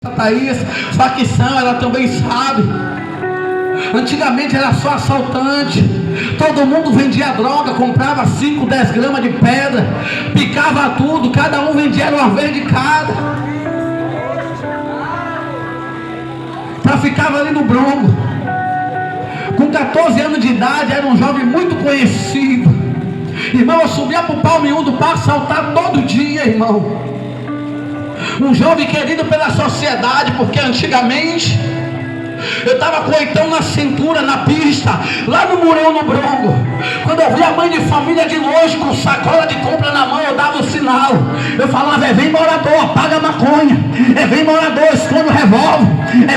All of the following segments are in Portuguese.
Thaís, facção, ela também sabe. Antigamente era só assaltante. Todo mundo vendia droga, comprava 5, 10 gramas de pedra, picava tudo, cada um vendia uma vez de cada. Traficava ali no Bronco. Com 14 anos de idade, era um jovem muito conhecido. Irmão, eu subia para o Palmiúdo do Parque assaltar todo dia, irmão. Um jovem querido pela sociedade, porque antigamente eu estava com oitão na cintura, na pista, lá no Murão, no Bronco. Quando eu via a mãe de família de longe com sacola de compra na mão, eu dava o sinal. Eu falava: vem morador, apaga a maconha. Vem morador, esconde o revólver.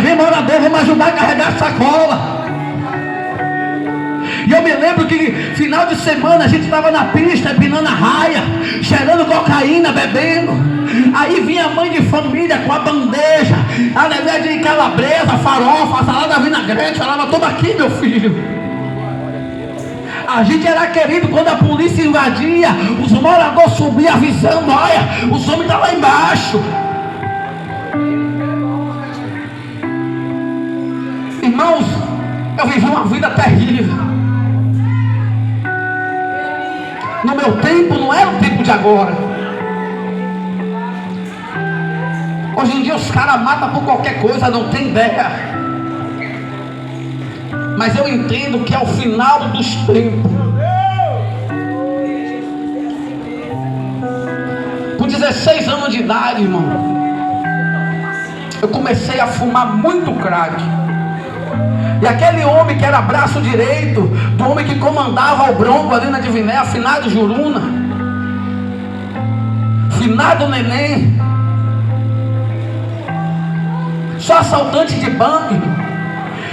Vem morador, vamos ajudar a carregar a sacola. E eu me lembro que final de semana a gente estava na pista, empinando a raia, cheirando cocaína, bebendo. Aí vinha a mãe de família com a bandeja, ao invés de calabresa, farofa, salada vinagrete, falava: toma aqui, meu filho. A gente era querido quando a polícia invadia, os moradores subiam avisando: olha, os homens estão lá embaixo. Irmãos, eu vivi uma vida terrível. No meu tempo não era o tempo de agora. Hoje em dia os caras matam por qualquer coisa, não tem ideia. Mas eu entendo que é o final dos tempos. Com 16 anos de idade, irmão, eu comecei a fumar muito crack. E aquele homem que era braço direito do homem que comandava o Bronco ali na Diviné, finado Juruna, finado Neném, só assaltante de banco.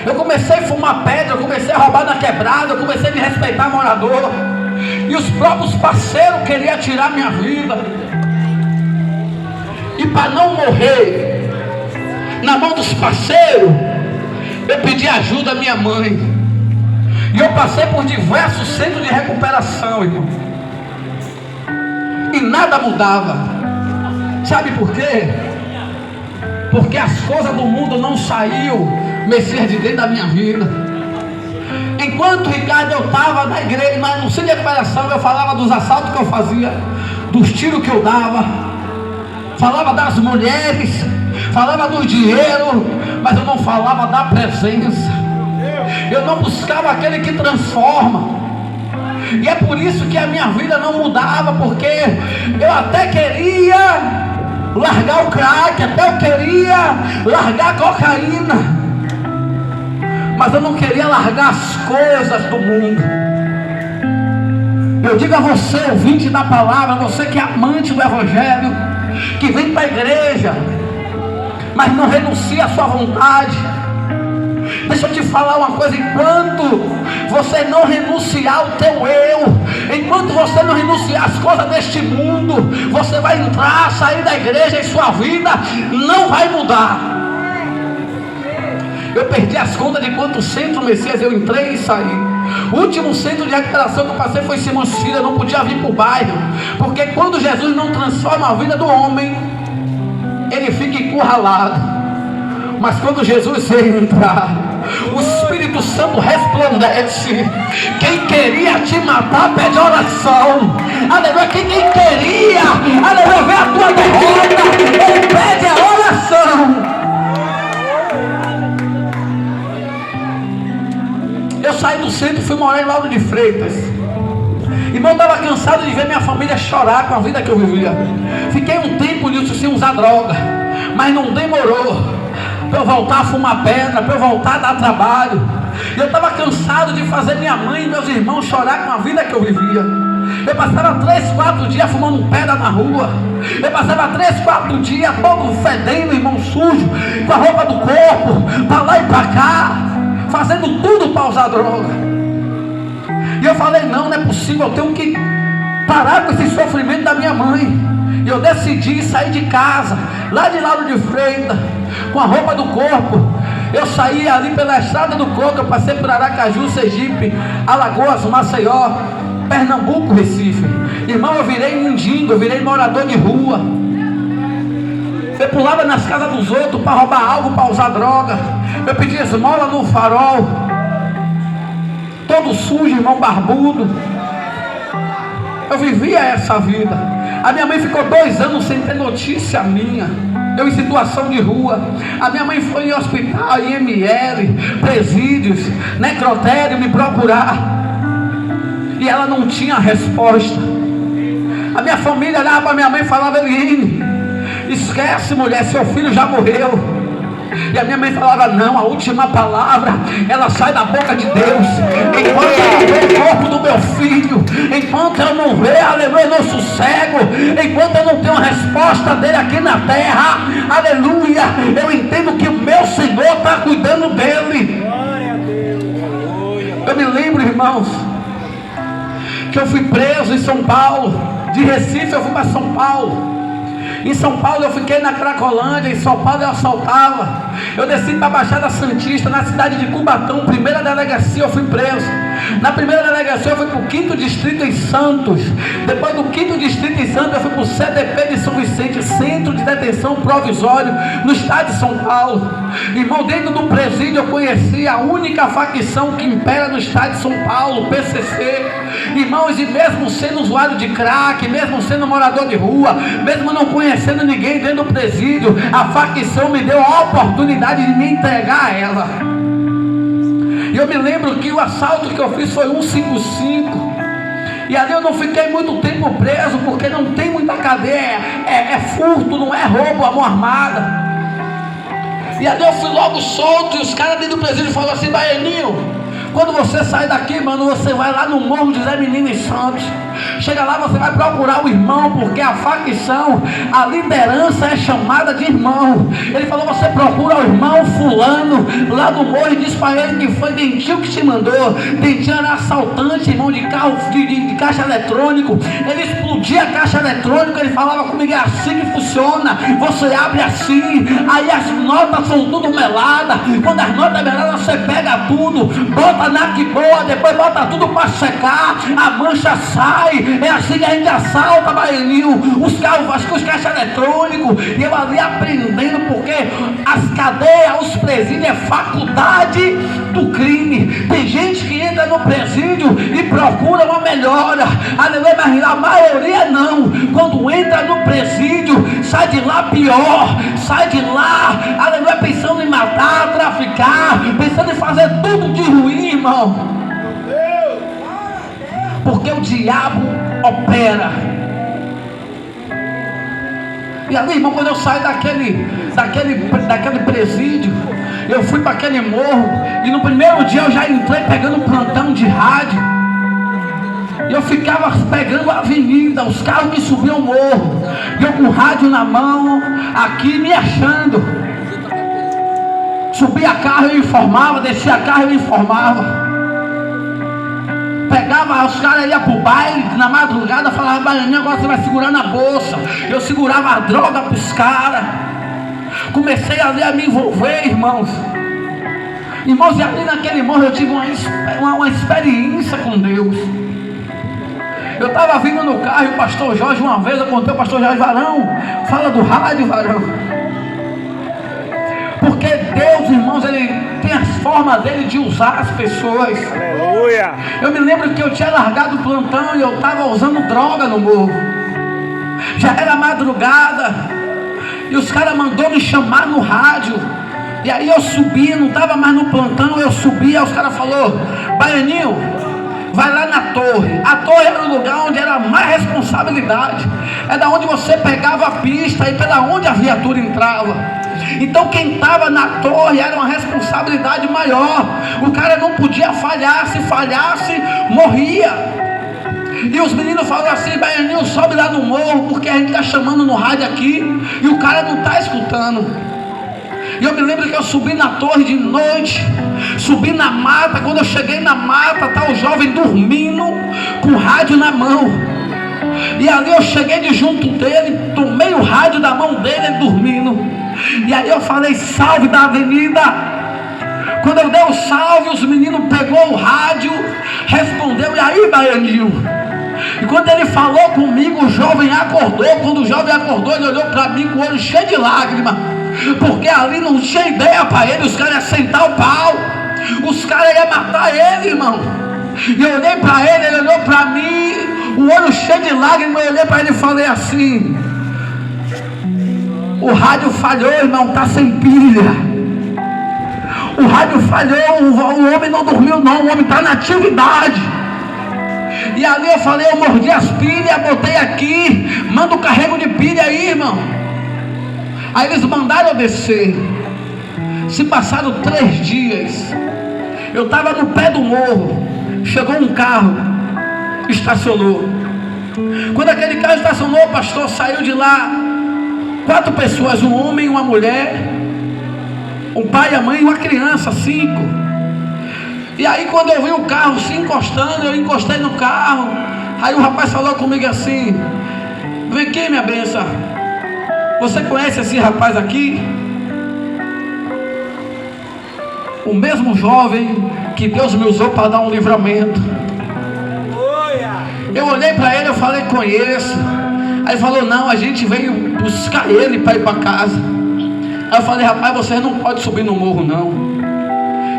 Eu comecei a fumar pedra, eu comecei a roubar na quebrada, eu comecei a me respeitar morador. E os próprios parceiros queriam tirar minha vida. E para não morrer na mão dos parceiros, eu pedi ajuda à minha mãe. E eu passei por diversos centros de recuperação, irmão. E nada mudava. Sabe por quê? Porque as coisas do mundo não saíram, Messias, de dentro da minha vida. Enquanto, Ricardo, eu estava na igreja, no centro de recuperação, eu falava dos assaltos que eu fazia, dos tiros que eu dava, falava das mulheres, falava do dinheiro, mas eu não falava da presença. Eu não buscava aquele que transforma. E é por isso que a minha vida não mudava, porque eu até queria largar o crack, até eu queria largar a cocaína, mas eu não queria largar as coisas do mundo. Eu digo a você, ouvinte da palavra, você que é amante do evangelho, que vem para a igreja, mas não renuncia à sua vontade. Deixa eu te falar uma coisa: enquanto você não renunciar ao teu eu, enquanto você não renunciar às coisas deste mundo, você vai entrar, sair da igreja e sua vida não vai mudar. Eu perdi as contas de quantos centros, Messias, eu entrei e saí. O último centro de recuperação que eu passei foi Simões Filho. Eu não podia vir para o bairro, porque quando Jesus não transforma a vida do homem, ele fica encurralado. Mas quando Jesus veio entrar, o Espírito Santo resplandece. Quem queria te matar pede oração. Aleluia. Quem queria, aleluia, ver a tua derrota, ele pede a oração. Eu saí do centro e fui morar em Lauro de Freitas. Irmão, eu estava cansado de ver minha família chorar com a vida que eu vivia. Fiquei um tempo nisso sem usar droga, mas não demorou para eu voltar a fumar pedra, para eu voltar a dar trabalho. Eu estava cansado de fazer minha mãe e meus irmãos chorar com a vida que eu vivia. Eu passava 3, 4 dias fumando pedra na rua. Eu passava 3, 4 dias todo fedendo, irmão, sujo, com a roupa do corpo, para lá e para cá, fazendo tudo para usar droga. E eu falei: não é possível, eu tenho que parar com esse sofrimento da minha mãe. E eu decidi sair de casa, lá de Lauro de Freitas, com a roupa do corpo. Eu saí ali pela estrada do Coco, eu passei por Aracaju, Sergipe, Alagoas, Maceió, Pernambuco, Recife. Irmão, eu virei mendigo, eu virei morador de rua. Eu pulava nas casas dos outros para roubar algo, para usar droga. Eu pedia esmola no farol. Todo sujo, irmão barbudo. Eu vivia essa vida. A minha mãe ficou 2 anos sem ter notícia minha. Eu em situação de rua. A minha mãe foi em hospital, IML, presídios, necrotério me procurar. E ela não tinha resposta. A minha família olhava para minha mãe e falava: Eliane, esquece, mulher, seu filho já morreu. E a minha mãe falava: não, a última palavra ela sai da boca de Deus. Enquanto eu não ver o corpo do meu filho, enquanto eu não ver, aleluia, eu não sossego, enquanto eu não tenho a resposta dele aqui na terra, aleluia, eu entendo que o meu Senhor está cuidando dele. Eu me lembro, irmãos, que eu fui preso em São Paulo. De Recife eu fui para São Paulo. Em São Paulo eu fiquei na Cracolândia. Em São Paulo eu assaltava. Eu desci para a Baixada Santista, na cidade de Cubatão, primeira delegacia eu fui preso. Na primeira delegacia eu fui para o 5º Distrito em Santos. Depois do 5º Distrito em Santos eu fui para o CDP de São Vicente, Centro de Detenção Provisório, no estado de São Paulo. Irmão, dentro do presídio eu conheci a única facção que impera no estado de São Paulo, PCC. Irmãos, e mesmo sendo usuário de crack, mesmo sendo morador de rua, mesmo não conhecendo ninguém dentro do presídio, a facção me deu a oportunidade de me entregar a ela. E eu me lembro que o assalto que eu fiz foi 155. E ali eu não fiquei muito tempo preso, porque não tem muita cadeia. É furto, não é roubo, a mão armada. E ali eu fui logo solto. E os caras dentro do presídio falaram assim: Baianinho, quando você sai daqui, mano, você vai lá no Morro de Zé Menino em Santos. Chega lá, você vai procurar o irmão, porque a facção, a liderança é chamada de irmão. Ele falou: você procura o irmão fulano lá do morro, e diz para ele que foi Dentinho que te mandou. Dentinho era assaltante, irmão, de carro, de caixa eletrônico. Ele explodia a caixa eletrônica. Ele falava comigo: é assim que funciona, você abre assim, aí as notas são tudo meladas. Quando as notas meladas, você pega tudo, bota na que boa, depois bota tudo para secar, a mancha sai. É assim que a gente assalta, Baianinho, os carros, os caixas eletrônicos. E eu ali aprendendo, porque as cadeias, os presídios é faculdade do crime. Tem gente que entra no presídio e procura uma melhora, aleluia, mas a maioria não. Quando entra no presídio, sai de lá pior, sai de lá, aleluia, pensando em matar, traficar, pensando em fazer tudo de ruim, irmão. Porque o diabo opera. E ali, irmão, quando eu saí daquele presídio, eu fui para aquele morro. E no primeiro dia eu já entrei pegando plantão de rádio. E eu ficava pegando a avenida, os carros que subiam o morro. E eu com o rádio na mão, aqui me achando. Subia carro, eu informava, descia carro, eu informava. Pegava, os caras iam pro baile na madrugada, falava: Baianinho, agora você vai segurar na bolsa. Eu segurava a droga pros caras. Comecei ali a me envolver, irmãos. Irmãos, e ali naquele morro eu tive uma experiência com Deus. Eu estava vindo no carro e o pastor Jorge, uma vez eu contei ao pastor Jorge: Varão, fala do rádio, Varão. Porque Deus, irmãos, Ele tem as formas dele de usar as pessoas. Aleluia. Eu me lembro que eu tinha largado o plantão e eu estava usando droga no morro. Já era madrugada e os caras mandou me chamar no rádio. E aí eu subi, não estava mais no plantão, eu subi, aí os caras falaram: Baianinho, vai lá na torre. A torre era o lugar onde era mais responsabilidade. É da onde você pegava a pista e pela onde a viatura entrava. Então quem estava na torre era uma responsabilidade maior. O cara não podia falhar. Se falhasse, morria. E os meninos falaram assim: Baianinho, sobe lá no morro, porque a gente está chamando no rádio aqui e o cara não está escutando. E eu me lembro que eu subi na torre de noite, subi na mata. Quando eu cheguei na mata, tá o jovem dormindo com o rádio na mão. E ali eu cheguei de junto dele, tomei o rádio da mão dele, ele dormindo. E aí eu falei: salve da avenida. Quando eu dei o salve, os meninos pegou o rádio, respondeu: e aí, Baianinho? E quando ele falou comigo, o jovem acordou. Quando o jovem acordou, ele olhou para mim com o olho cheio de lágrimas, porque ali não tinha ideia para ele. Os caras iam sentar o pau, os caras iam matar ele, irmão. E eu olhei para ele, ele olhou para mim, o olho cheio de lágrimas. Eu olhei para ele e falei assim: o rádio falhou, irmão, está sem pilha. O rádio falhou, o homem não dormiu não, o homem está na atividade. E ali eu falei, eu mordi as pilhas, botei aqui, manda o carrego de pilha aí, irmão. Aí eles mandaram eu descer. Se passaram 3 dias, eu estava no pé do morro, chegou um carro, estacionou. Quando aquele carro estacionou, o pastor saiu de lá, 4 pessoas, um homem e uma mulher, um pai, a mãe e uma criança, 5. E aí quando eu vi o carro se encostando, eu encostei no carro. Aí o rapaz falou comigo assim: vem aqui, minha benção, você conhece esse rapaz aqui? O mesmo jovem que Deus me usou para dar um livramento. Eu olhei para ele, eu falei, conheço. Aí ele falou, não, a gente veio buscar ele para ir para casa. Aí eu falei, rapaz, você não pode subir no morro não.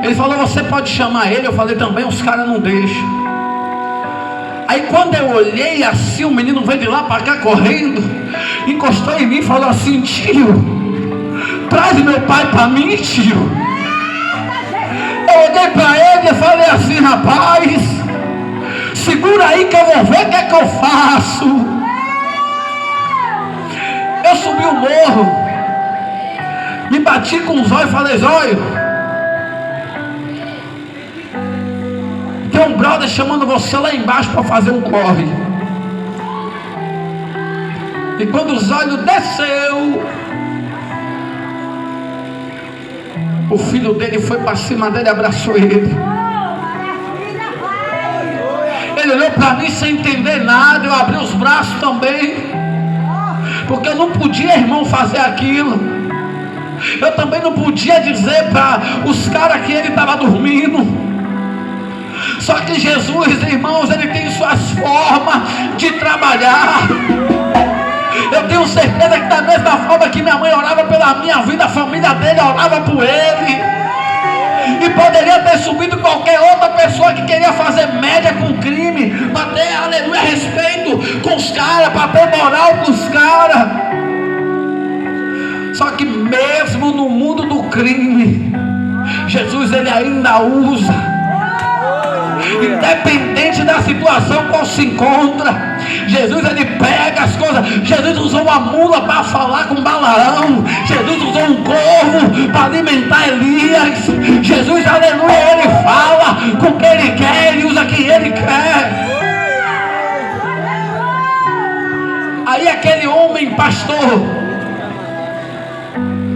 Ele falou, você pode chamar ele. Eu falei, também os caras não deixam. Aí quando eu olhei assim, o menino veio de lá para cá correndo, encostou em mim e falou assim: tio, traz meu pai para mim, tio. Eu olhei para ele e falei assim: rapaz, segura aí que eu vou ver o que é que eu faço. Eu subi o morro, me bati com os olhos e falei: Zóio, tem um brother chamando você lá embaixo para fazer um corre. E quando os olhos desceu, o filho dele foi para cima dele, abraçou ele. Ele olhou para mim sem entender nada. Eu abri os braços também, porque eu não podia, irmão, fazer aquilo. Eu também não podia dizer para os caras que ele estava dormindo. Só que Jesus, irmãos, ele tem suas formas de trabalhar. Eu tenho certeza que da mesma forma que minha mãe orava pela minha vida, a família dele orava por ele. E poderia ter subido qualquer outra pessoa que queria fazer média com crime, para ter, aleluia, respeito com os caras, para ter moral com os caras. Só que mesmo no mundo do crime, Jesus ele ainda usa. Independente da situação qual se encontra, Jesus ele pega as coisas. Jesus usou uma mula para falar com Balaão. Jesus usou um corvo para alimentar Elias. Jesus, aleluia, ele fala com quem ele quer, ele usa quem ele quer. Aí aquele homem pastor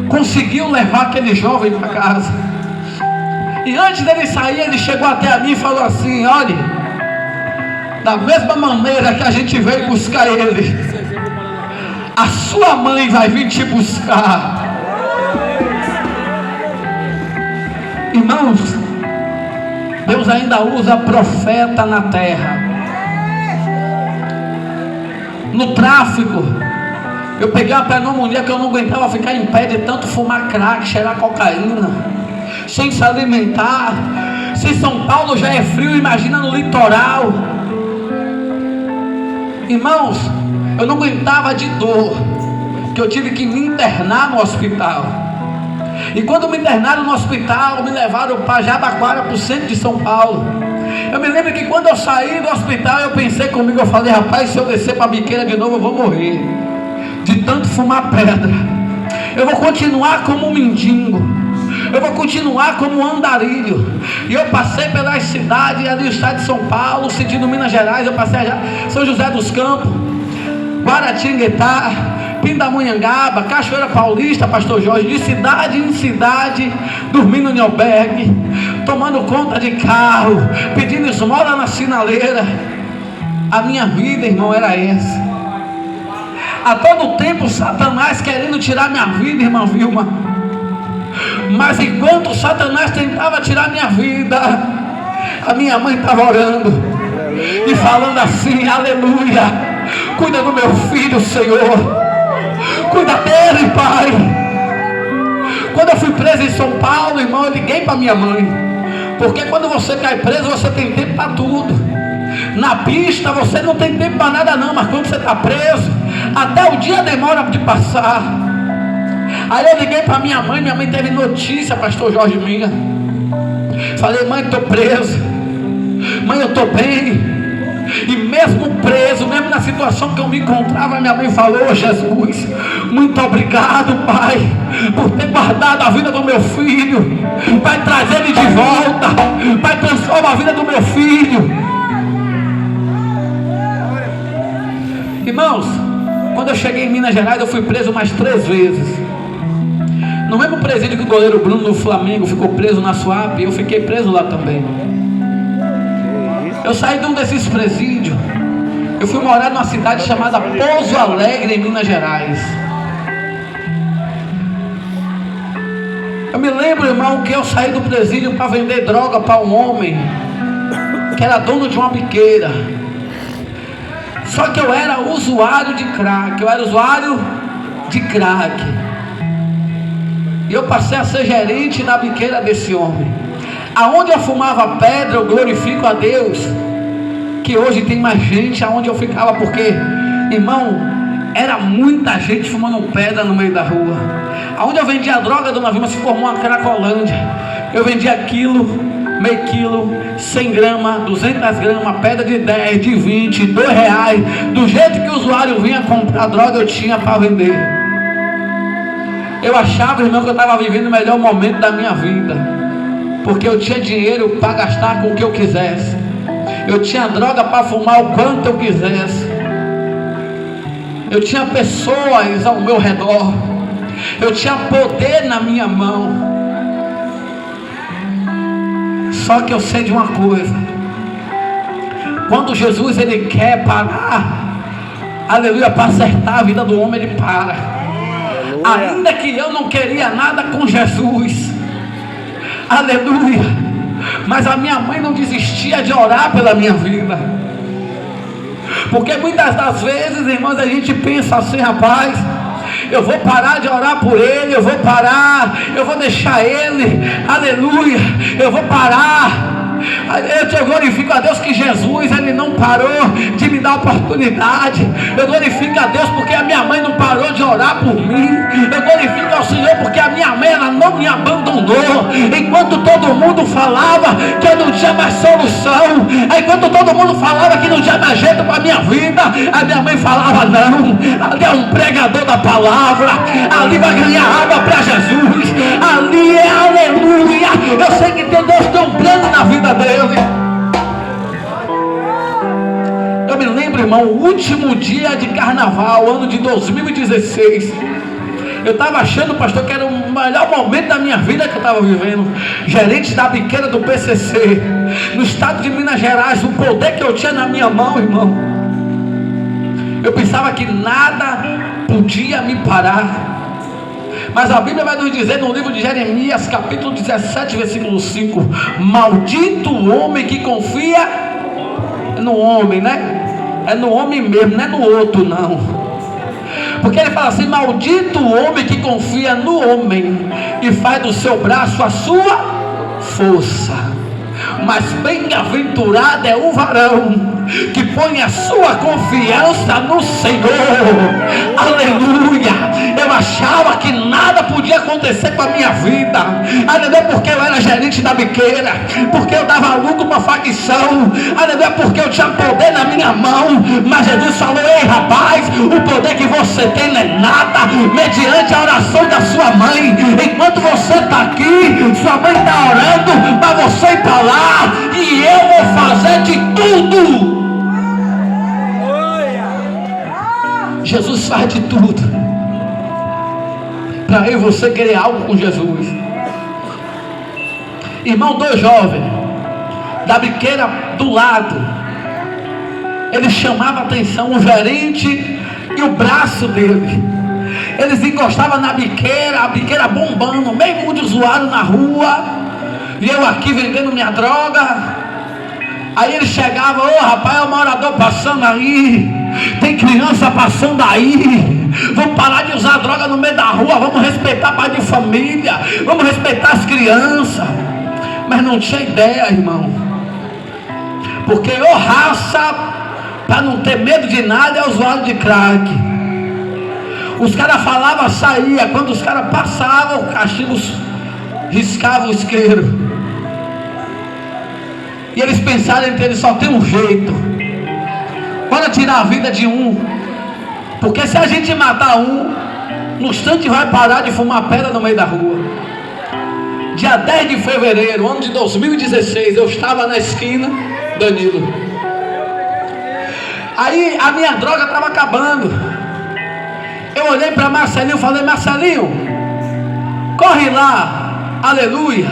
conseguiu levar aquele jovem para casa. E antes dele sair, ele chegou até a mim e falou assim: olha, da mesma maneira que a gente veio buscar ele, a sua mãe vai vir te buscar. Irmãos, Deus ainda usa profeta na terra. No tráfico, eu peguei uma pneumonia que eu não aguentava ficar em pé de tanto fumar crack, cheirar cocaína, sem se alimentar. Se São Paulo já é frio, imagina no litoral. Irmãos, eu não aguentava de dor, que eu tive que me internar no hospital. E quando me internaram no hospital, me levaram para Jabaquara, para o centro de São Paulo. Eu me lembro que quando eu saí do hospital, eu pensei comigo, eu falei: rapaz, se eu descer para a biqueira de novo, eu vou morrer de tanto fumar pedra. Eu vou continuar como um mendigo, eu vou continuar como um andarilho. E eu passei pelas cidades ali do estado de São Paulo, sentido Minas Gerais. Eu passei a São José dos Campos, Guaratinguetá, Pindamonhangaba, Cachoeira Paulista, Pastor Jorge, de cidade em cidade, dormindo em albergue, tomando conta de carro, pedindo esmola na sinaleira. A minha vida, irmão, era essa. A todo tempo Satanás querendo tirar minha vida, irmã Vilma. Mas enquanto Satanás tentava tirar minha vida, a minha mãe estava orando. e falando assim: aleluia, cuida do meu filho, Senhor, cuida dele, Pai. Quando eu fui preso em São Paulo, irmão, eu liguei para minha mãe, porque quando você cai preso, você tem tempo para tudo. Na pista você não tem tempo para nada não, mas quando você está preso, até o dia demora de passar. Aí eu liguei para minha mãe teve notícia, pastor Jorge minha. Falei: mãe, estou preso. Mãe, eu estou bem. E mesmo preso, mesmo na situação que eu me encontrava, minha mãe falou: Jesus, muito obrigado, Pai, por ter guardado a vida do meu filho. Pai, trazer ele de volta. Pai, transforma a vida do meu filho. Irmãos, quando eu cheguei em Minas Gerais, eu fui preso mais 3 vezes. No mesmo presídio que o goleiro Bruno do Flamengo ficou preso na Suape, eu fiquei preso lá também. Eu saí de um desses presídios, eu fui morar numa cidade chamada Pouso Alegre, em Minas Gerais. Eu me lembro, irmão, que eu saí do presídio para vender droga para um homem que era dono de uma biqueira. Só que eu era usuário de crack, E eu passei a ser gerente da biqueira desse homem. Aonde eu fumava pedra, eu glorifico a Deus, que hoje tem mais gente aonde eu ficava, porque, irmão, era muita gente fumando pedra no meio da rua. Aonde eu vendia droga, dona Vilma, se formou uma Cracolândia. Eu vendia quilo, meio quilo, 100 gramas, 200 gramas, pedra de 10, de 20, R$2. Do jeito que o usuário vinha comprar droga, eu tinha para vender. Eu achava, irmão, que eu estava vivendo o melhor momento da minha vida, porque eu tinha dinheiro para gastar com o que eu quisesse. Eu tinha droga para fumar o quanto eu quisesse. Eu tinha pessoas ao meu redor. Eu tinha poder na minha mão. Só que eu sei de uma coisa: quando Jesus ele quer parar, aleluia, para acertar a vida do homem, ele para. Ainda que eu não queria nada com Jesus, aleluia, mas a minha mãe não desistia de orar pela minha vida. Porque muitas das vezes, irmãos, a gente pensa assim: rapaz, eu vou parar de orar por ele, eu vou parar, eu vou deixar ele, aleluia, eu vou parar. Eu glorifico a Deus que Jesus ele não parou de me dar oportunidade. Eu glorifico a Deus porque a minha mãe não parou de orar por mim. Eu glorifico ao Senhor porque a minha mãe ela não me abandonou. Enquanto todo mundo falava que eu não tinha mais solução, enquanto todo mundo falava que não tinha mais jeito para a minha vida, a minha mãe falava: não, ali é um pregador da palavra, ali vai ganhar água para Jesus, ali é aleluia. Eu sei que Deus tem um plano na vida dele. Eu me lembro, irmão, o último dia de carnaval, ano de 2016. Eu estava achando, pastor, que era o melhor momento da minha vida que eu estava vivendo. Gerente da biqueira do PCC, no estado de Minas Gerais, o poder que eu tinha na minha mão, irmão. Eu pensava que nada podia me parar. Mas a Bíblia vai nos dizer no livro de Jeremias, capítulo 17, versículo 5: maldito o homem que confia no homem, né? É no homem mesmo, não é no outro não. Porque ele fala assim: maldito o homem que confia no homem e faz do seu braço a sua força. Mas bem-aventurado é o varão que põe a sua confiança no Senhor. Aleluia. Eu achava que nada podia acontecer com a minha vida, aleluia, porque eu era gerente da biqueira, porque eu dava lucro para facção, aleluia, porque eu tinha poder na minha mão. Mas Jesus falou: ei rapaz, o poder que você tem não é nada mediante a oração da sua mãe. Enquanto você está aqui, sua mãe está orando para você ir para lá, e eu vou fazer de tudo. Jesus faz de tudo para eu e você querer algo com Jesus. Irmão, 2 jovens da biqueira do lado, ele chamava a atenção, o gerente e o braço dele. Eles encostavam na biqueira, a biqueira bombando, meio mundo de usuário na rua, e eu aqui vendendo minha droga. Aí ele chegava: ô rapaz, é o morador passando aí, tem criança passando aí, vamos parar de usar droga no meio da rua, vamos respeitar pai de família, vamos respeitar as crianças. Mas não tinha ideia, irmão, porque raça, para não ter medo de nada, é usuário de crack. Os caras falavam, saía, quando os caras passavam, o cachimbo riscava o isqueiro. E eles pensaram que ele só tem um jeito: para tirar a vida de um. Porque se a gente matar um, no instante vai parar de fumar pedra no meio da rua. Dia 10 de fevereiro, ano de 2016, eu estava na esquina, Danilo. Aí a minha droga estava acabando. Eu olhei para Marcelinho e falei: Marcelinho, corre lá, aleluia,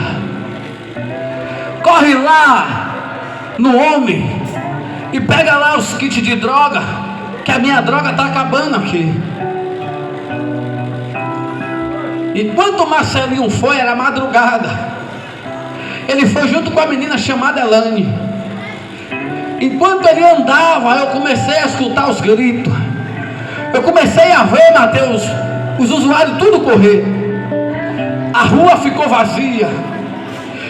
corre lá no homem e pega lá os kits de droga, que a minha droga está acabando aqui. Enquanto o Marcelinho foi, era madrugada, ele foi junto com a menina chamada Elane. Enquanto ele andava, eu comecei a escutar os gritos. Eu comecei a ver, Mateus, os usuários tudo correr. A rua ficou vazia.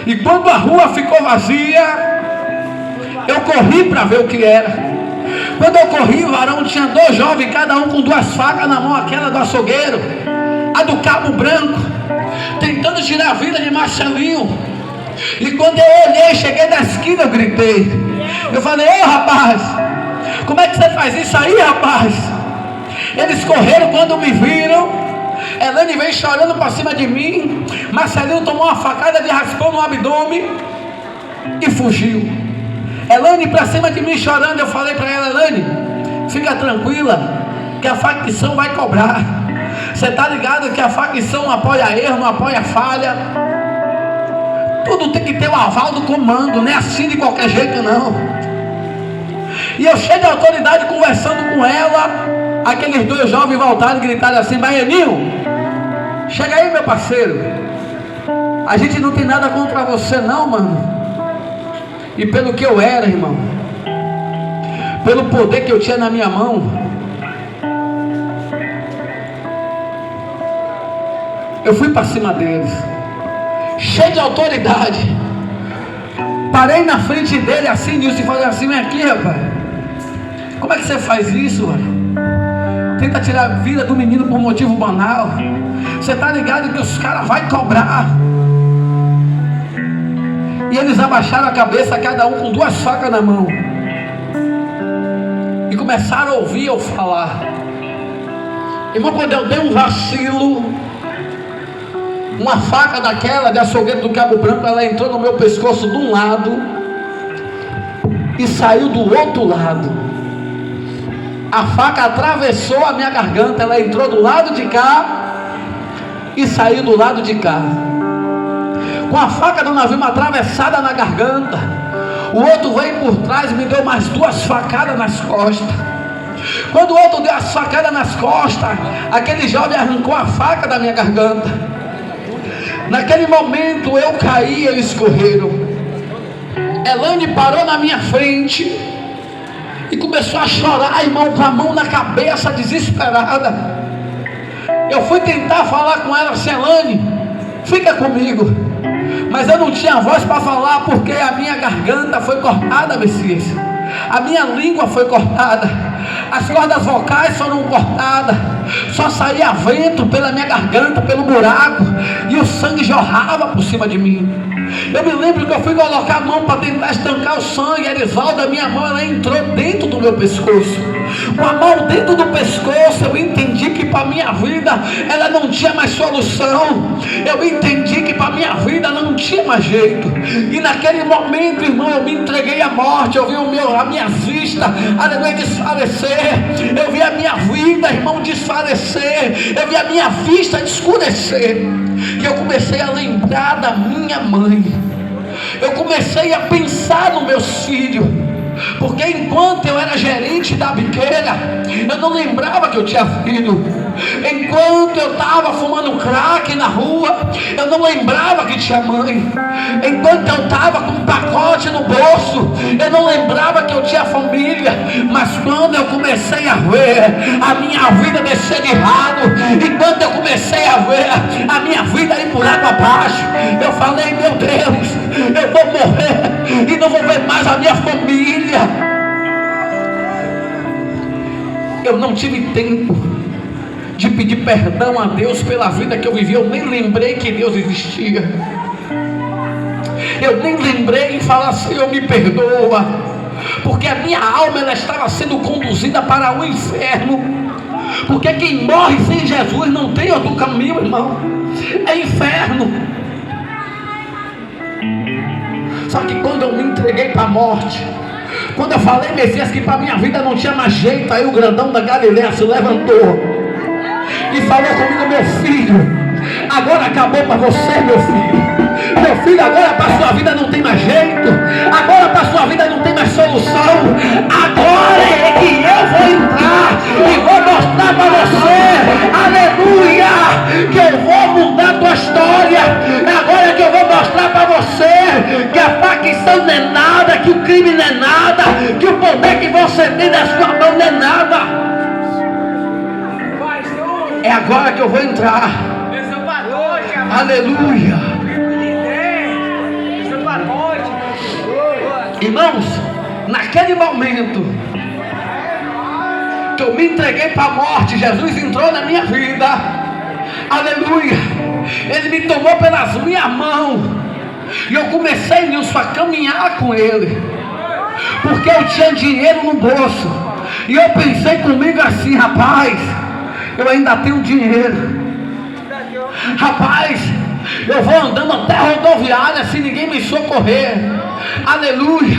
E quando a rua ficou vazia, eu corri para ver o que era. Quando eu corri, o varão tinha 2 jovens, cada um com 2 facas na mão, aquela do açougueiro, a do cabo branco, tentando tirar a vida de Marcelinho. E quando eu olhei, cheguei da esquina, eu gritei. Eu falei: ô rapaz, como é que você faz isso aí, rapaz? Eles correram, quando me viram, Elane veio chorando para cima de mim. Marcelinho tomou uma facada de raspão no abdômen e fugiu. Elane para cima de mim chorando. Eu falei para ela: Elane, fica tranquila, que a facção vai cobrar. Você está ligado que a facção não apoia erro, não apoia falha. Tudo tem que ter o aval do comando, não é assim de qualquer jeito não. E eu cheio de autoridade conversando com ela. Aqueles 2 jovens voltaram e gritaram assim: Baianinho, chega aí, meu parceiro, a gente não tem nada contra você não, mano. E pelo que eu era, irmão, pelo poder que eu tinha na minha mão, eu fui para cima deles, cheio de autoridade. Parei na frente dele assim, Nilson, e falei assim: vem aqui, rapaz, como é que você faz isso, mano? Tenta tirar a vida do menino por motivo banal. Você tá ligado que os caras vão cobrar. E eles abaixaram a cabeça, cada um com 2 facas na mão, e começaram a ouvir eu falar. Irmão, quando eu dei um vacilo, uma faca daquela de açougueiro do Cabo Branco, ela entrou no meu pescoço de um lado e saiu do outro lado. A faca atravessou a minha garganta, ela entrou do lado de cá e saiu do lado de cá. Com a faca do navio atravessada na garganta, o outro veio por trás e me deu mais 2 facadas nas costas. Quando o outro deu as facadas nas costas, aquele jovem arrancou a faca da minha garganta. Naquele momento eu caí, eles correram. Elane parou na minha frente e começou a chorar, irmão, com a mão na cabeça, desesperada. Eu fui tentar falar com ela assim: Elane, fica comigo. Mas eu não tinha voz para falar, porque a minha garganta foi cortada, Messias. A minha língua foi cortada. As cordas vocais foram cortadas. Só saía vento pela minha garganta, pelo buraco, e o sangue jorrava por cima de mim. Eu me lembro que eu fui colocar a mão para tentar estancar o sangue. Erivaldo, a minha mão, ela entrou dentro do meu pescoço. Com a mão dentro do pescoço, eu entendi que para minha vida ela não tinha mais solução. Eu entendi que para minha vida não tinha mais jeito. E naquele momento, irmão, eu me entreguei à morte. Eu vi a minha vista, aleluia, desfalecer. Eu vi a minha vida, irmão, desfalecer. Eu vi a minha vista escurecer. E eu comecei a lembrar da minha mãe. Eu comecei a pensar nos meus filhos. Porque enquanto eu era gerente da biqueira, eu não lembrava que eu tinha filho. Enquanto eu estava fumando crack na rua, eu não lembrava que tinha mãe. Enquanto eu estava com um pacote no bolso, eu não lembrava que eu tinha família. Mas quando eu comecei a ver a minha vida descer de lado, enquanto eu comecei a ver a minha vida ir por água abaixo, eu falei: meu Deus, eu vou morrer e não vou ver mais a minha família. Eu não tive tempo de pedir perdão a Deus pela vida que eu vivi. Eu nem lembrei que Deus existia. Eu nem lembrei em falar: Senhor, me perdoa, porque a minha alma ela estava sendo conduzida para o inferno. Porque quem morre sem Jesus não tem outro caminho, irmão, é inferno. Só que quando eu me entreguei para a morte, quando eu falei, Messias, que para a minha vida não tinha mais jeito, aí o grandão da Galileia se levantou e falou comigo: meu filho, agora acabou para você, meu filho. Meu filho, agora para a sua vida não tem mais jeito. Agora para a sua vida não tem mais solução. Agora é que eu vou entrar e vou mostrar para você, aleluia, que eu vou mudar a tua história. Agora que eu vou mostrar para você que a facção não é nada, que o crime não é nada, que o poder que você tem na sua mão não é nada. É agora que eu vou entrar. Aleluia. Irmãos, naquele momento que eu me entreguei para a morte, Jesus entrou na minha vida. Aleluia. Ele me tomou pelas minhas mãos e eu comecei, Nilson, a caminhar com Ele, porque eu tinha dinheiro no bolso. E eu pensei comigo assim: rapaz, eu ainda tenho dinheiro. Rapaz, eu vou andando até a rodoviária se ninguém me socorrer. Aleluia.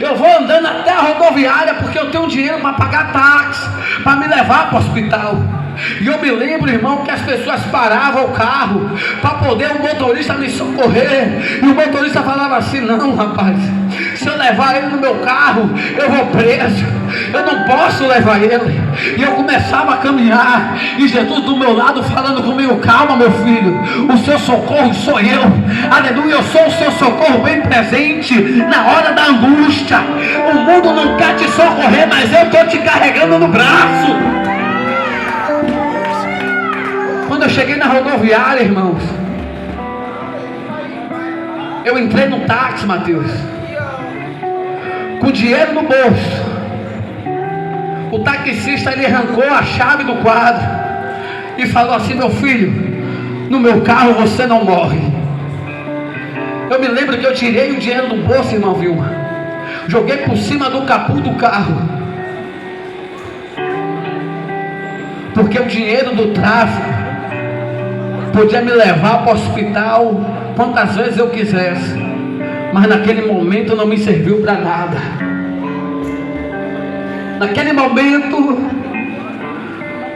Eu vou andando até a rodoviária porque eu tenho dinheiro para pagar táxi, para me levar para o hospital. E eu me lembro, irmão, que as pessoas paravam o carro para poder o motorista me socorrer. E o motorista falava assim: não, rapaz, se eu levar ele no meu carro, eu vou preso, eu não posso levar ele. E eu começava a caminhar, e Jesus do meu lado falando comigo: calma, meu filho, o seu socorro sou eu. Aleluia, eu sou o seu socorro bem presente na hora da angústia. O mundo não quer te socorrer, mas eu estou te carregando no braço. Quando eu cheguei na rodoviária, irmãos, eu entrei no táxi, Mateus, com dinheiro no bolso. O taxista, ele arrancou a chave do quadro e falou assim: meu filho, no meu carro você não morre. Eu me lembro que eu tirei o dinheiro do bolso, irmão Vilma, joguei por cima do capô do carro, porque o dinheiro do tráfico podia me levar para o hospital quantas vezes eu quisesse, mas naquele momento não me serviu para nada. Naquele momento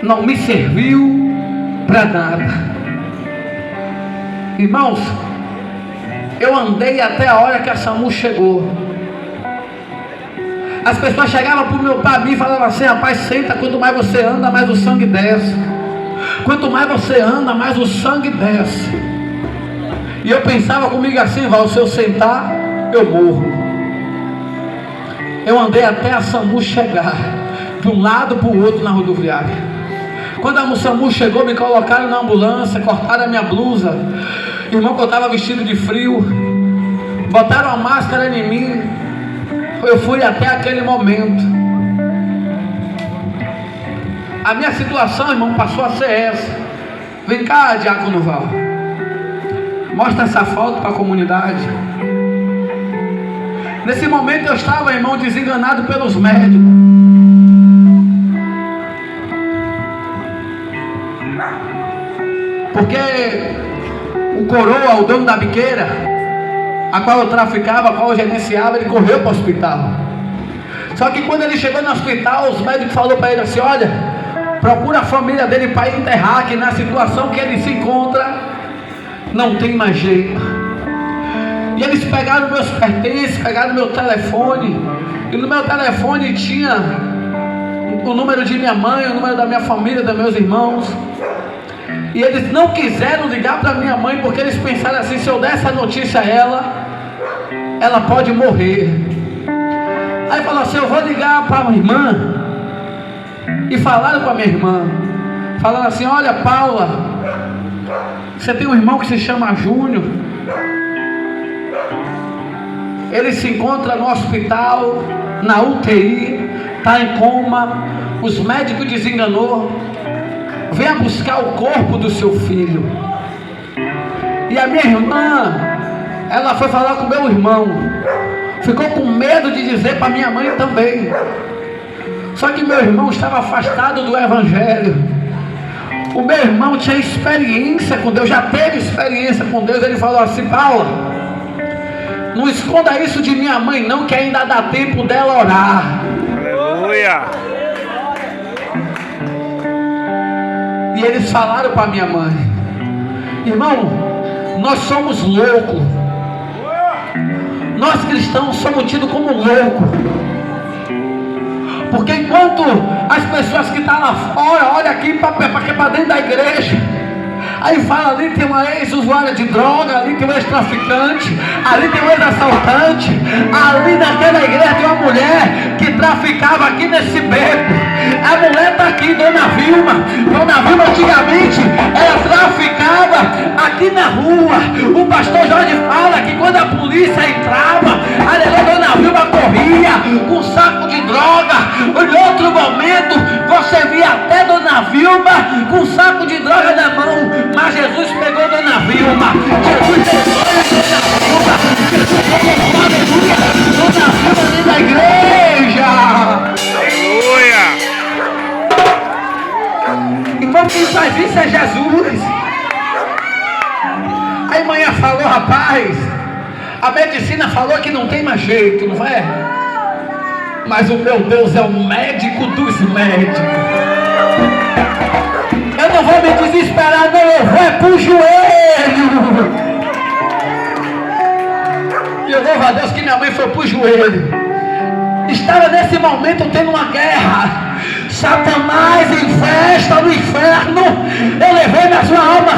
não me serviu para nada. Irmãos, eu andei até a hora que a SAMU chegou. As pessoas chegavam para mim e falavam assim: rapaz, senta, quanto mais você anda, mais o sangue desce. Quanto mais você anda, mais o sangue desce. E eu pensava comigo assim: Val, se eu sentar, eu morro. Eu andei até a SAMU chegar, de um lado para o outro na rodoviária. Quando a SAMU chegou, me colocaram na ambulância, cortaram a minha blusa. Irmão, que eu estava vestido de frio, botaram a máscara em mim. Eu fui até aquele momento. A minha situação, irmão, passou a ser essa. Vem cá, Diácono Val, mostra essa foto para a comunidade. Nesse momento eu estava, irmão, desenganado pelos médicos. Porque o coroa, o dono da biqueira, a qual eu traficava, a qual eu gerenciava, ele correu para o hospital. Só que quando ele chegou no hospital, os médicos falaram para ele assim: olha, procura a família dele para enterrar, que na situação que ele se encontra, não tem mais jeito. E eles pegaram meus pertences, pegaram meu telefone, e no meu telefone tinha o número de minha mãe, o número da minha família, dos meus irmãos. E eles não quiseram ligar para minha mãe, porque eles pensaram assim: se eu der essa notícia a ela pode morrer. Aí falou assim: eu vou ligar para a minha irmã. E falaram com a minha irmã, falando assim: olha, Paula, você tem um irmão que se chama Júnior, ele se encontra no hospital, na UTI, está em coma, os médicos desenganou, venha buscar o corpo do seu filho. E a minha irmã, ela foi falar com o meu irmão, ficou com medo de dizer para minha mãe também. Só que meu irmão estava afastado do evangelho. O meu irmão tinha experiência com Deus, já teve experiência com Deus. Ele falou assim: Paula, não esconda isso de minha mãe não, que ainda dá tempo dela orar. Aleluia. E eles falaram para minha mãe: irmão, nós somos loucos. Nós cristãos somos tidos como loucos. Porque enquanto as pessoas que estão lá fora olham aqui para dentro da igreja, aí fala: ali tem uma ex-usuária de droga, ali tem um ex-traficante, ali tem um ex-assaltante, ali naquela igreja tem uma mulher que traficava aqui nesse beco. A mulher está aqui, Dona Vilma. Dona Vilma antigamente ela traficava aqui na rua. O pastor Jorge fala que quando a polícia entrava, aleluia, Dona Vilma corria com um saco de droga. Em outro momento você via até Dona Vilma com um saco de droga na mão. Mas Jesus pegou Dona Vilma. Jesus pegou Dona Vilma. Jesus colocou, aleluia, Dona Vilma dentro da igreja. Aleluia. Irmão, quem faz isso é Jesus. Aí manhã falou: rapaz, a medicina falou que não tem mais jeito, não é? Mas o meu Deus é o médico dos médicos. Eu não vou me desesperar, não, eu vou é pro joelho. E eu louvo a Deus que minha mãe foi pro joelho. Estava nesse momento tendo uma guerra. Satanás em festa no inferno. Eu levei na sua alma.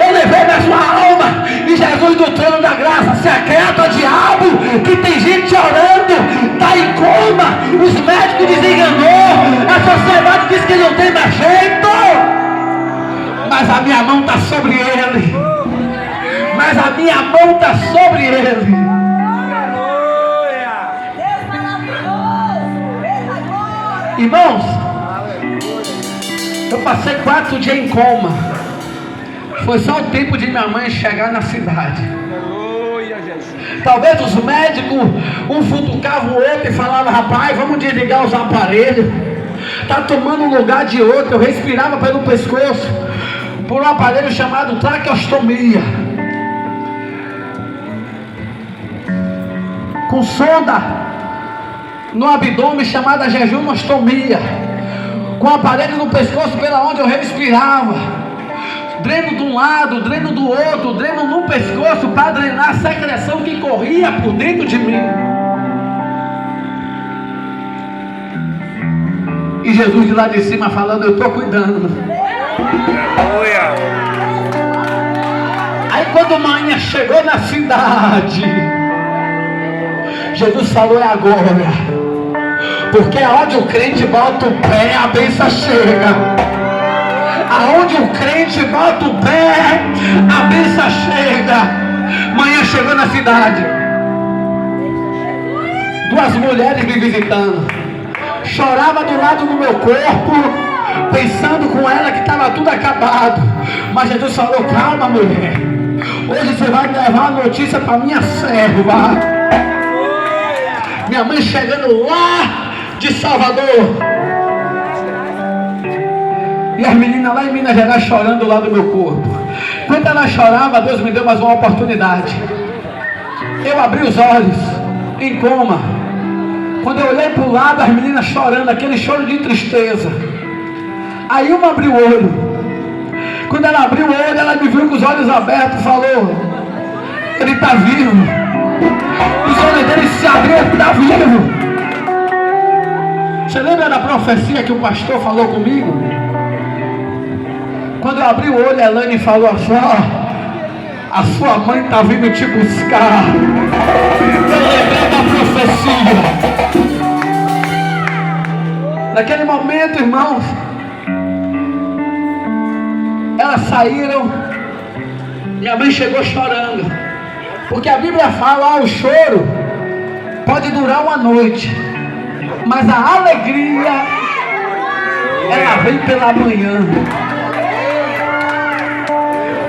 Eu levei na sua alma. E Jesus do trono da graça: se aquieta, diabo, que tem gente orando, está em coma, os médicos desenganou, a sociedade diz que não tem mais jeito. Mas a minha mão está sobre ele. Mas a minha mão está sobre ele. Irmãos, eu passei 4 dias em coma. Foi só o tempo de minha mãe chegar na cidade. Talvez os médicos, um futucava o outro e falava: rapaz, vamos desligar os aparelhos. Está tomando o lugar de outro. Eu respirava pelo pescoço por um aparelho chamado traqueostomia, com sonda no abdômen chamada jejunostomia, com aparelho no pescoço pela onde eu respirava, dreno de um lado, dreno do outro, dreno no pescoço para drenar a secreção que corria por dentro de mim. E Jesus de lá de cima falando: eu estou cuidando. Aí quando manhã chegou na cidade, Jesus falou: é agora. Porque aonde o crente bota o pé, a bênção chega. Aonde o crente bota o pé, a bênção chega. Manhã chegou na cidade, 2 mulheres me visitando. Chorava do lado do meu corpo, pensando com ela que estava tudo acabado. Mas Jesus falou: calma, mulher, hoje você vai levar a notícia para minha serva. Minha mãe chegando lá de Salvador, e as meninas lá em Minas Gerais chorando lá do meu corpo. Quando ela chorava, Deus me deu mais uma oportunidade. Eu abri os olhos em coma. Quando eu olhei para o lado, as meninas chorando, aquele choro de tristeza. Aí uma abriu o olho. Quando ela abriu o olho, ela me viu com os olhos abertos e falou: ele está vivo. Os olhos dele se abriram, ele está vivo. Você lembra da profecia que o pastor falou comigo? Quando eu abri o olho, a Elaine falou assim: a sua mãe está vindo te buscar. Eu lembrei da profecia. Naquele momento, irmãos, elas saíram. Minha mãe chegou chorando, porque a Bíblia fala: o choro pode durar uma noite, mas a alegria, ela vem pela manhã.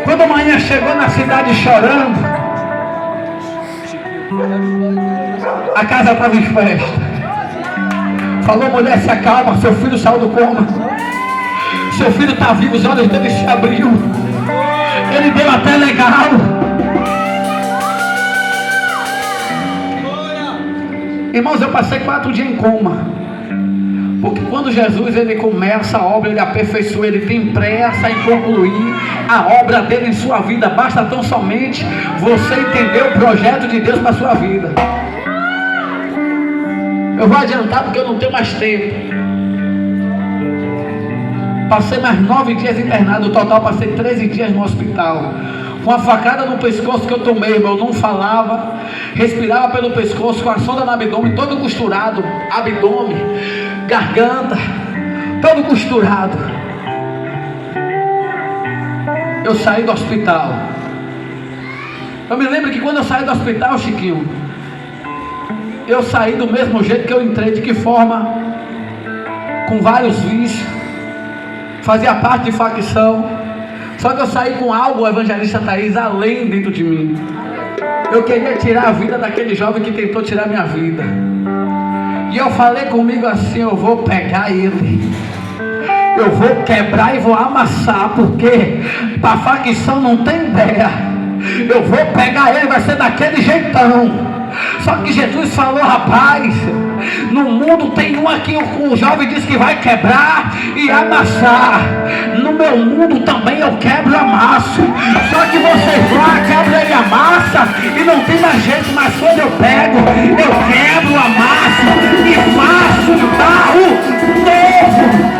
Quando a manhã chegou na cidade chorando, a casa estava em festa. Falou: mulher, se acalma, seu filho saiu do coma. Seu filho está vivo, os olhos dele se abriu. Ele deu até legal. Irmãos, eu passei 4 dias em coma. Porque quando Jesus ele começa a obra, ele aperfeiçoa, ele tem pressa em concluir a obra dele em sua vida. Basta tão somente você entender o projeto de Deus para a sua vida. Eu vou adiantar porque eu não tenho mais tempo. Passei mais 9 dias internado, no total passei 13 dias no hospital. Com a facada no pescoço que eu tomei, eu não falava, respirava pelo pescoço, com a sonda no abdômen, todo costurado, abdômen, garganta, todo costurado. Eu saí do hospital. Eu me lembro que quando eu saí do hospital, Chiquinho, eu saí do mesmo jeito que eu entrei. De que forma? Com vários vícios, fazia parte de facção. Só que eu saí com algo, evangelista Thaís, além dentro de mim. Eu queria tirar a vida daquele jovem que tentou tirar minha vida. E eu falei comigo assim: eu vou pegar ele, eu vou quebrar e vou amassar, porque para facção não tem ideia. Eu vou pegar ele, vai ser daquele jeitão. Só que Jesus falou: rapaz, no mundo tem um aqui, o jovem disse que vai quebrar e amassar. No meu mundo também eu quebro e amasso. Só que vocês lá quebram e amassa e não tem mais jeito. Mas quando eu pego, eu quebro, amasso e faço um barro novo.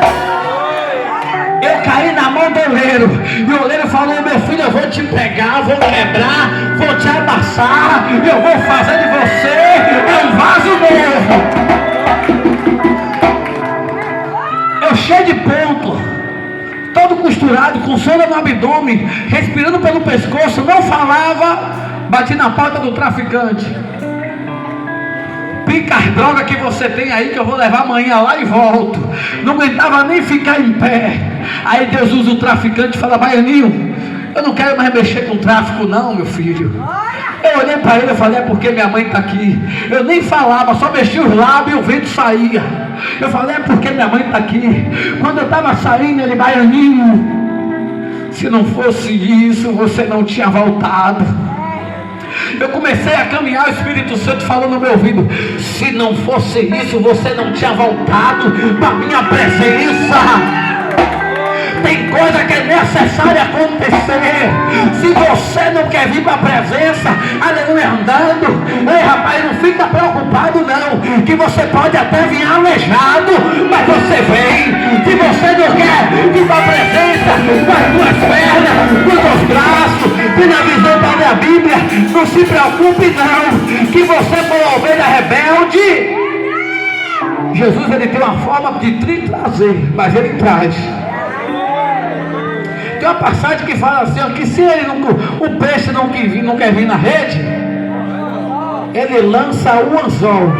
Eu caí na mão do oleiro, e o oleiro falou: meu filho, eu vou te pegar, vou quebrar, vou te amassar, eu vou fazer de você um vaso novo. Eu cheio de ponto, todo costurado, com sonda no abdômen, respirando pelo pescoço, não falava, bati na porta do traficante: pica as drogas que você tem aí, que eu vou levar amanhã lá e volto. Não aguentava nem ficar em pé. Aí Deus usa o traficante e fala: Baianinho, eu não quero mais mexer com tráfico não, meu filho. Eu olhei para ele e falei: é porque minha mãe está aqui. Eu nem falava, só mexia os lábios e o vento saía. Eu falei: é porque minha mãe está aqui. Quando eu estava saindo, ele: Baianinho, se não fosse isso, você não tinha voltado. Eu comecei a caminhar, o Espírito Santo falou no meu ouvido: se não fosse isso, você não tinha voltado para a minha presença. Tem coisa que é necessária acontecer. Se você não quer vir para a presença, aleluia, andando, ei rapaz, não fica preocupado não, que você pode até vir aleijado, mas você vem. Se você não quer vir para a presença com as duas pernas, com os dois braços, e na visão da Bíblia, não se preocupe não, que você for uma ovelha rebelde. Jesus, ele tem uma forma de te trazer, mas ele traz. Tem uma passagem que fala assim, ó, que se ele não, o peixe não quer vir na rede, ele lança o anzol.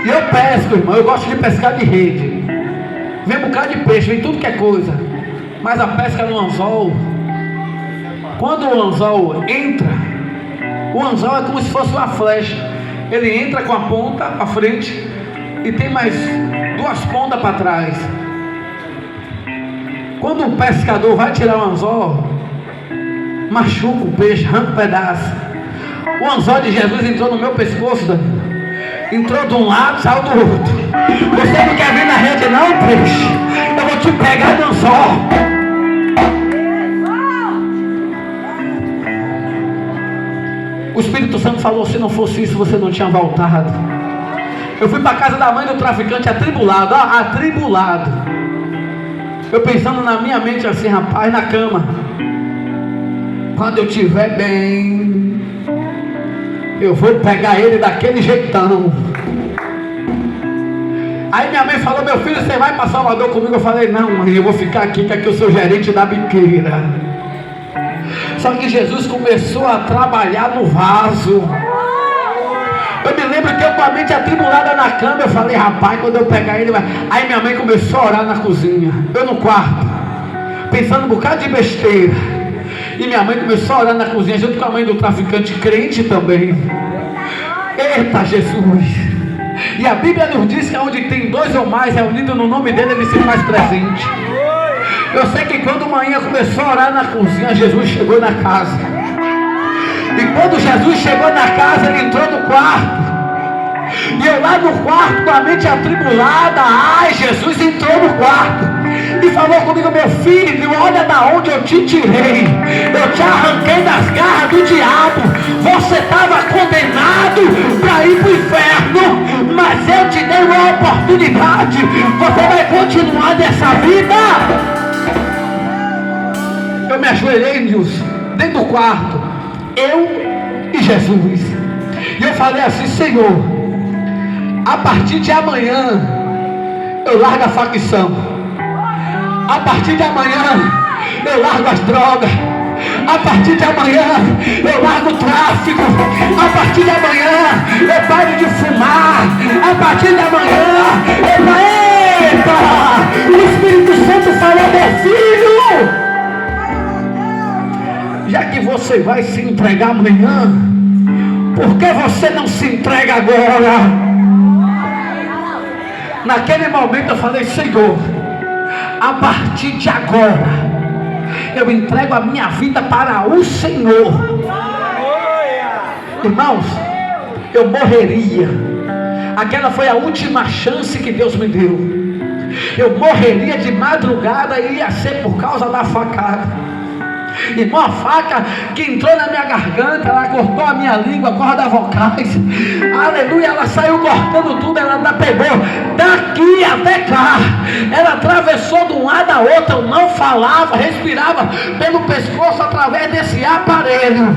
E eu pesco, irmão, eu gosto de pescar de rede. Vem um bocado de peixe, vem tudo que é coisa. Mas a pesca no anzol, quando o anzol entra, o anzol é como se fosse uma flecha. Ele entra com a ponta para frente e tem mais 2 pontas para trás. Quando o pescador vai tirar o anzol, machuca o peixe, arranca um pedaço. O anzol de Jesus entrou no meu pescoço, Dani. Entrou de um lado, saiu do outro. Você não quer vir na rede não, peixe? Eu vou te pegar no anzol. O Espírito Santo falou: se não fosse isso, você não tinha voltado. Eu fui para a casa da mãe do traficante, atribulado, ó, atribulado. Eu pensando na minha mente assim, rapaz, na cama, quando eu estiver bem, eu vou pegar ele daquele jeitão. Aí minha mãe falou: meu filho, você vai para Salvador comigo? Eu falei: não, mãe, eu vou ficar aqui, que aqui eu sou gerente da biqueira. Só que Jesus começou a trabalhar no vaso. Eu me lembro que eu com a mente atribulada na cama, eu falei: rapaz, quando eu pegar ele vai... Aí minha mãe começou a orar na cozinha, eu no quarto, pensando um bocado de besteira. E minha mãe começou a orar na cozinha, junto com a mãe do traficante, crente também. Eita Jesus! E a Bíblia nos diz que onde tem dois ou mais reunidos no nome dele, ele se faz presente. Eu sei que quando manhã começou a orar na cozinha, Jesus chegou na casa. E quando Jesus chegou na casa, ele entrou no quarto. E eu lá no quarto, com a mente atribulada, ai, Jesus entrou no quarto e falou comigo: meu filho, olha da onde eu te tirei. Eu te arranquei das garras do diabo. Você estava condenado para ir para o inferno, mas eu te dei uma oportunidade. Você vai continuar nessa vida. Eu me ajoelhei, Nilson, dentro do quarto, eu e Jesus. E eu falei assim: Senhor, a partir de amanhã eu largo a facção. A partir de amanhã eu largo as drogas. A partir de amanhã eu largo o tráfico. A partir de amanhã eu paro de fumar. A partir de amanhã eita! O Espírito Santo falou: meu filho, já que você vai se entregar amanhã, por que você não se entrega agora? Naquele momento eu falei: Senhor, a partir de agora eu entrego a minha vida para o Senhor. Irmãos, eu morreria. Aquela foi a última chance que Deus me deu. Eu morreria de madrugada e ia ser por causa da facada. Irmão, a faca que entrou na minha garganta, ela cortou a minha língua, corda vocais, aleluia, ela saiu cortando tudo, ela pegou daqui até cá, ela atravessou de um lado a outro. Eu não falava, respirava pelo pescoço através desse aparelho.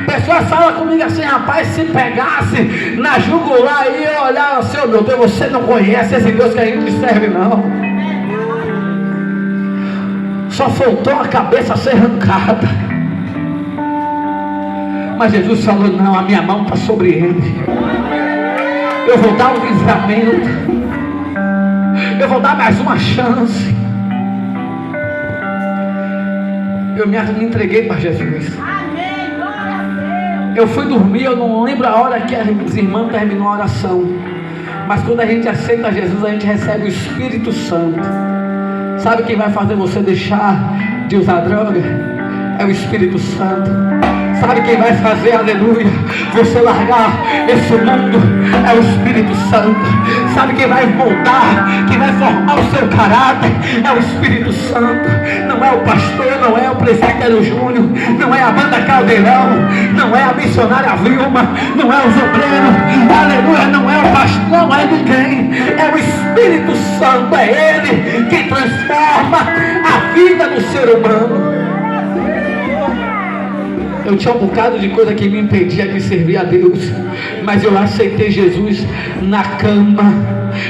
Pessoas falam comigo assim: rapaz, se pegasse na jugular aí, eu olhava assim: oh meu Deus, você não conhece esse Deus que a gente serve, não. Só faltou a cabeça ser arrancada. Mas Jesus falou: não, a minha mão está sobre ele. Eu vou dar um livramento. Eu vou dar mais uma chance. Eu me entreguei para Jesus. Eu fui dormir, eu não lembro a hora que as irmãs terminou a oração. Mas quando a gente aceita Jesus, a gente recebe o Espírito Santo. Sabe quem vai fazer você deixar de usar droga? É o Espírito Santo. Sabe quem vai fazer, aleluia, você largar esse mundo? É o Espírito Santo. Sabe quem vai moldar, quem vai formar o seu caráter? É o Espírito Santo. Não é o pastor, não é o presbítero Júnior, não é a banda Caldeirão, não é a missionária Vilma, não é os obreiros, aleluia, não é o pastor, não é ninguém. É o Espírito Santo, é Ele que transforma a vida do ser humano. Eu tinha um bocado de coisa que me impedia de servir a Deus, mas eu aceitei Jesus na cama,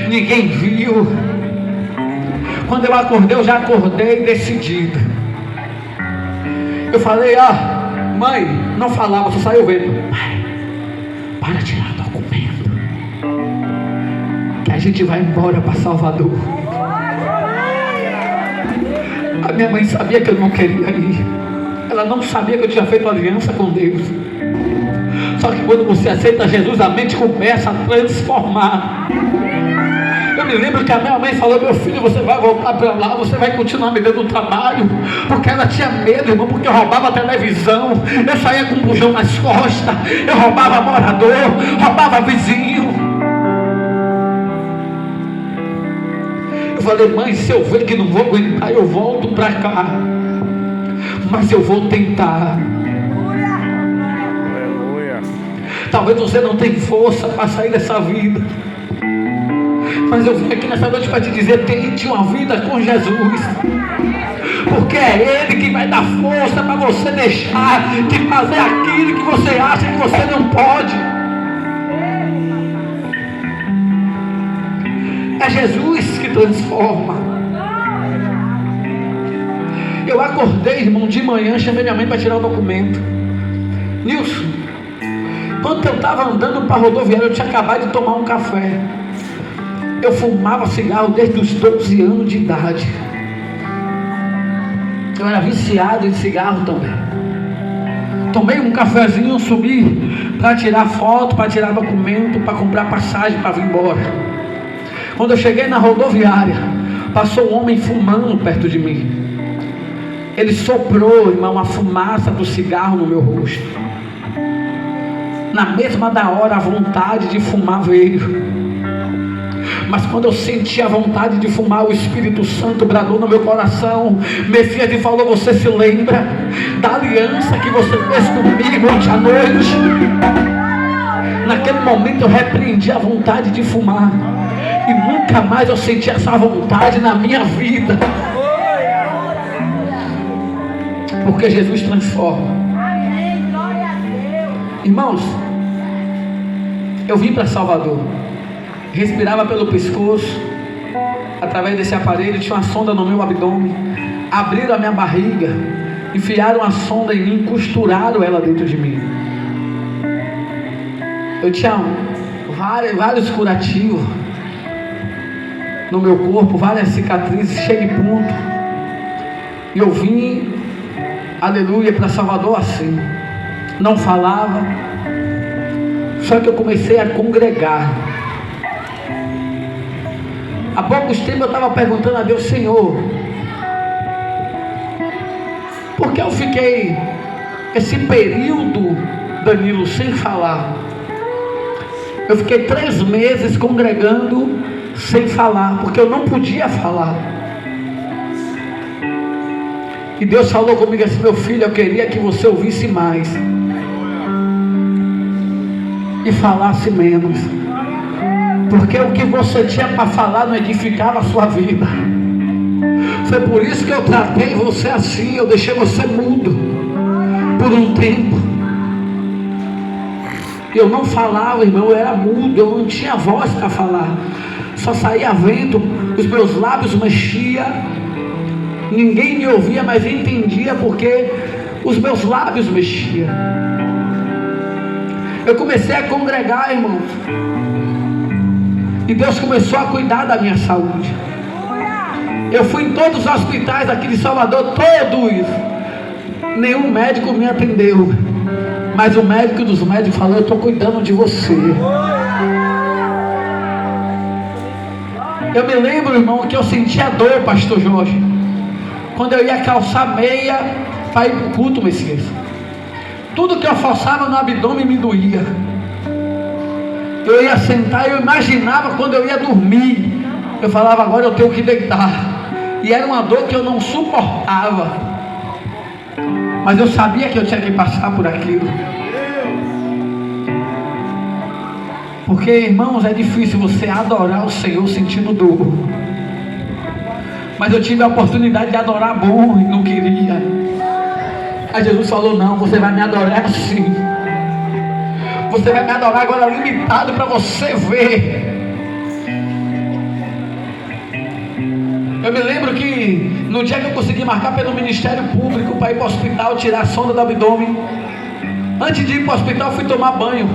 ninguém viu. Quando eu acordei, eu já acordei decidido. Eu falei: ó, mãe, não falava, só saiu vendo. Pai, para de tirar o documento, que a gente vai embora para Salvador. A minha mãe sabia que eu não queria ir. Ela não sabia que eu tinha feito aliança com Deus. Só que quando você aceita Jesus, a mente começa a transformar. Eu me lembro que a minha mãe falou: meu filho, você vai voltar para lá, você vai continuar me dando trabalho. Porque ela tinha medo, irmão, porque eu roubava a televisão, eu saía com um bujão nas costas, eu roubava morador, roubava vizinho. Eu falei: mãe, se eu ver que não vou aguentar, eu volto para cá. Mas eu vou tentar. Talvez você não tenha força para sair dessa vida, mas eu vim aqui nessa noite para te dizer: tente uma vida com Jesus, porque é Ele que vai dar força para você deixar de fazer aquilo que você acha que você não pode. É Jesus que transforma. Eu acordei, irmão, de manhã, chamei minha mãe para tirar o documento. Nilson, quando eu estava andando para a rodoviária, eu tinha acabado de tomar um café. Eu fumava cigarro desde os 12 anos de idade. Eu era viciado em cigarro também. Tomei um cafezinho, subi para tirar foto, para tirar documento, para comprar passagem para vir embora. Quando eu cheguei na rodoviária, passou um homem fumando perto de mim. Ele soprou, irmão, a fumaça do cigarro no meu rosto. Na mesma da hora, a vontade de fumar veio. Mas quando eu senti a vontade de fumar, o Espírito Santo bradou no meu coração, Messias, e falou: você se lembra da aliança que você fez comigo ontem à noite? Naquele momento eu repreendi a vontade de fumar, e nunca mais eu senti essa vontade na minha vida, porque Jesus transforma. Irmãos, eu vim para Salvador, respirava pelo pescoço, através desse aparelho, tinha uma sonda no meu abdômen. Abriram a minha barriga, enfiaram a sonda em mim, costuraram ela dentro de mim. Eu tinha vários curativos no meu corpo, várias cicatrizes, cheio de ponto. E eu vim, aleluia, para Salvador assim. Não falava, só que eu comecei a congregar. Há poucos tempos eu estava perguntando a Deus: Senhor, por que eu fiquei esse período, Danilo, sem falar? Eu fiquei 3 meses congregando sem falar, porque eu não podia falar. E Deus falou comigo assim: meu filho, eu queria que você ouvisse mais e falasse menos, porque o que você tinha para falar não edificava a sua vida. Foi por isso que eu tratei você assim, eu deixei você mudo por um tempo. Eu não falava, irmão, eu era mudo, eu não tinha voz para falar, só saía vento, os meus lábios mexiam, ninguém me ouvia, mas entendia porque os meus lábios mexiam. Eu comecei a congregar, irmãos, e Deus começou a cuidar da minha saúde. Eu fui em todos os hospitais aqui de Salvador, todos. Nenhum médico me atendeu, mas o médico dos médicos falou: eu estou cuidando de você. Eu me lembro, irmão, que eu sentia dor, pastor Jorge, quando eu ia calçar meia para ir para o culto, Messias. Tudo que eu forçava no abdômen me doía. Eu ia sentar e eu imaginava quando eu ia dormir. Eu falava: agora eu tenho que deitar. E era uma dor que eu não suportava, mas eu sabia que eu tinha que passar por aquilo. Porque, irmãos, é difícil você adorar o Senhor sentindo dor. Mas eu tive a oportunidade de adorar bom e não queria. Aí Jesus falou: não, você vai me adorar assim. Você vai me adorar agora limitado para você ver. Eu me lembro que no dia que eu consegui marcar pelo Ministério Público para ir para o hospital tirar a sonda do abdômen, antes de ir para o hospital eu fui tomar banho.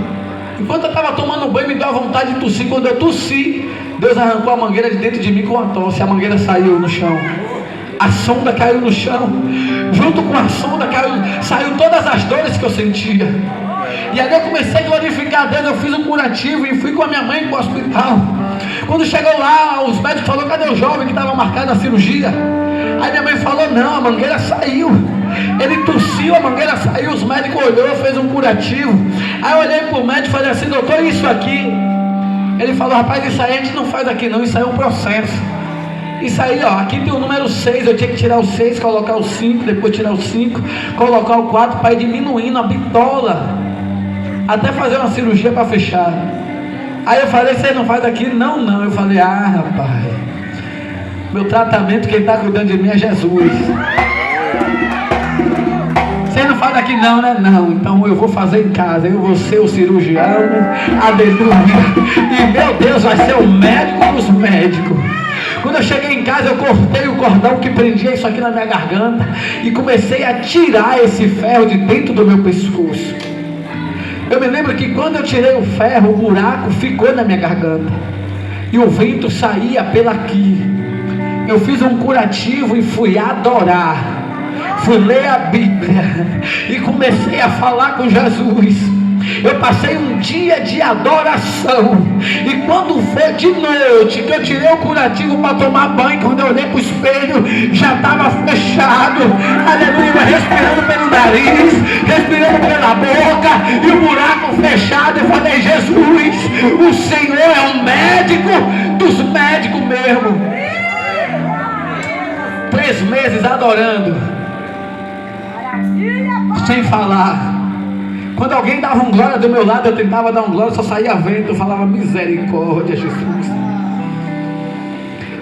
Enquanto eu estava tomando banho, me deu a vontade de tossir. Quando eu tossi, Deus arrancou a mangueira de dentro de mim com a tosse. A mangueira saiu no chão, a sonda caiu no chão, junto com a sonda saiu todas as dores que eu sentia. E aí eu comecei a glorificar a Deus. Eu fiz um curativo e fui com a minha mãe para o hospital. Quando chegou lá, os médicos falaram: cadê o jovem que estava marcado na cirurgia? Aí minha mãe falou: não, a mangueira saiu. Ele tossiu, a mangueira saiu. Os médicos olhou, fez um curativo. Aí eu olhei para o médico e falei assim: doutor, isso aqui? Ele falou: rapaz, isso aí a gente não faz aqui não, isso aí é um processo. Isso aí, ó, aqui tem o número 6, eu tinha que tirar o 6, colocar o 5, depois tirar o 5, colocar o 4, para ir diminuindo a bitola até fazer uma cirurgia para fechar. Aí eu falei, você não faz aqui? Não. Eu falei, rapaz, meu tratamento, quem está cuidando de mim é Jesus. Você não faz aqui não, né? Não, então eu vou fazer em casa. Eu vou ser o cirurgião. Aleluia. E meu Deus, vai ser o médico dos médicos. Quando eu cheguei em casa, eu cortei o cordão que prendia isso aqui na minha garganta e comecei a tirar esse ferro de dentro do meu pescoço. Eu me lembro que quando eu tirei o ferro, o buraco ficou na minha garganta e o vento saía pela aqui. Eu fiz um curativo e fui adorar. Fui ler a Bíblia e comecei a falar com Jesus. Eu passei um dia de adoração. E quando foi de noite que eu tirei o curativo para tomar banho, quando eu olhei para o espelho, já estava fechado. Aleluia, respirando pelo nariz, respirando pela boca, e o buraco fechado. Eu falei, Jesus, o Senhor é o médico dos médicos mesmo. 3 meses adorando, sem falar. Quando alguém dava um glória do meu lado, eu tentava dar um glória, só saía vento. Eu falava, misericórdia, Jesus.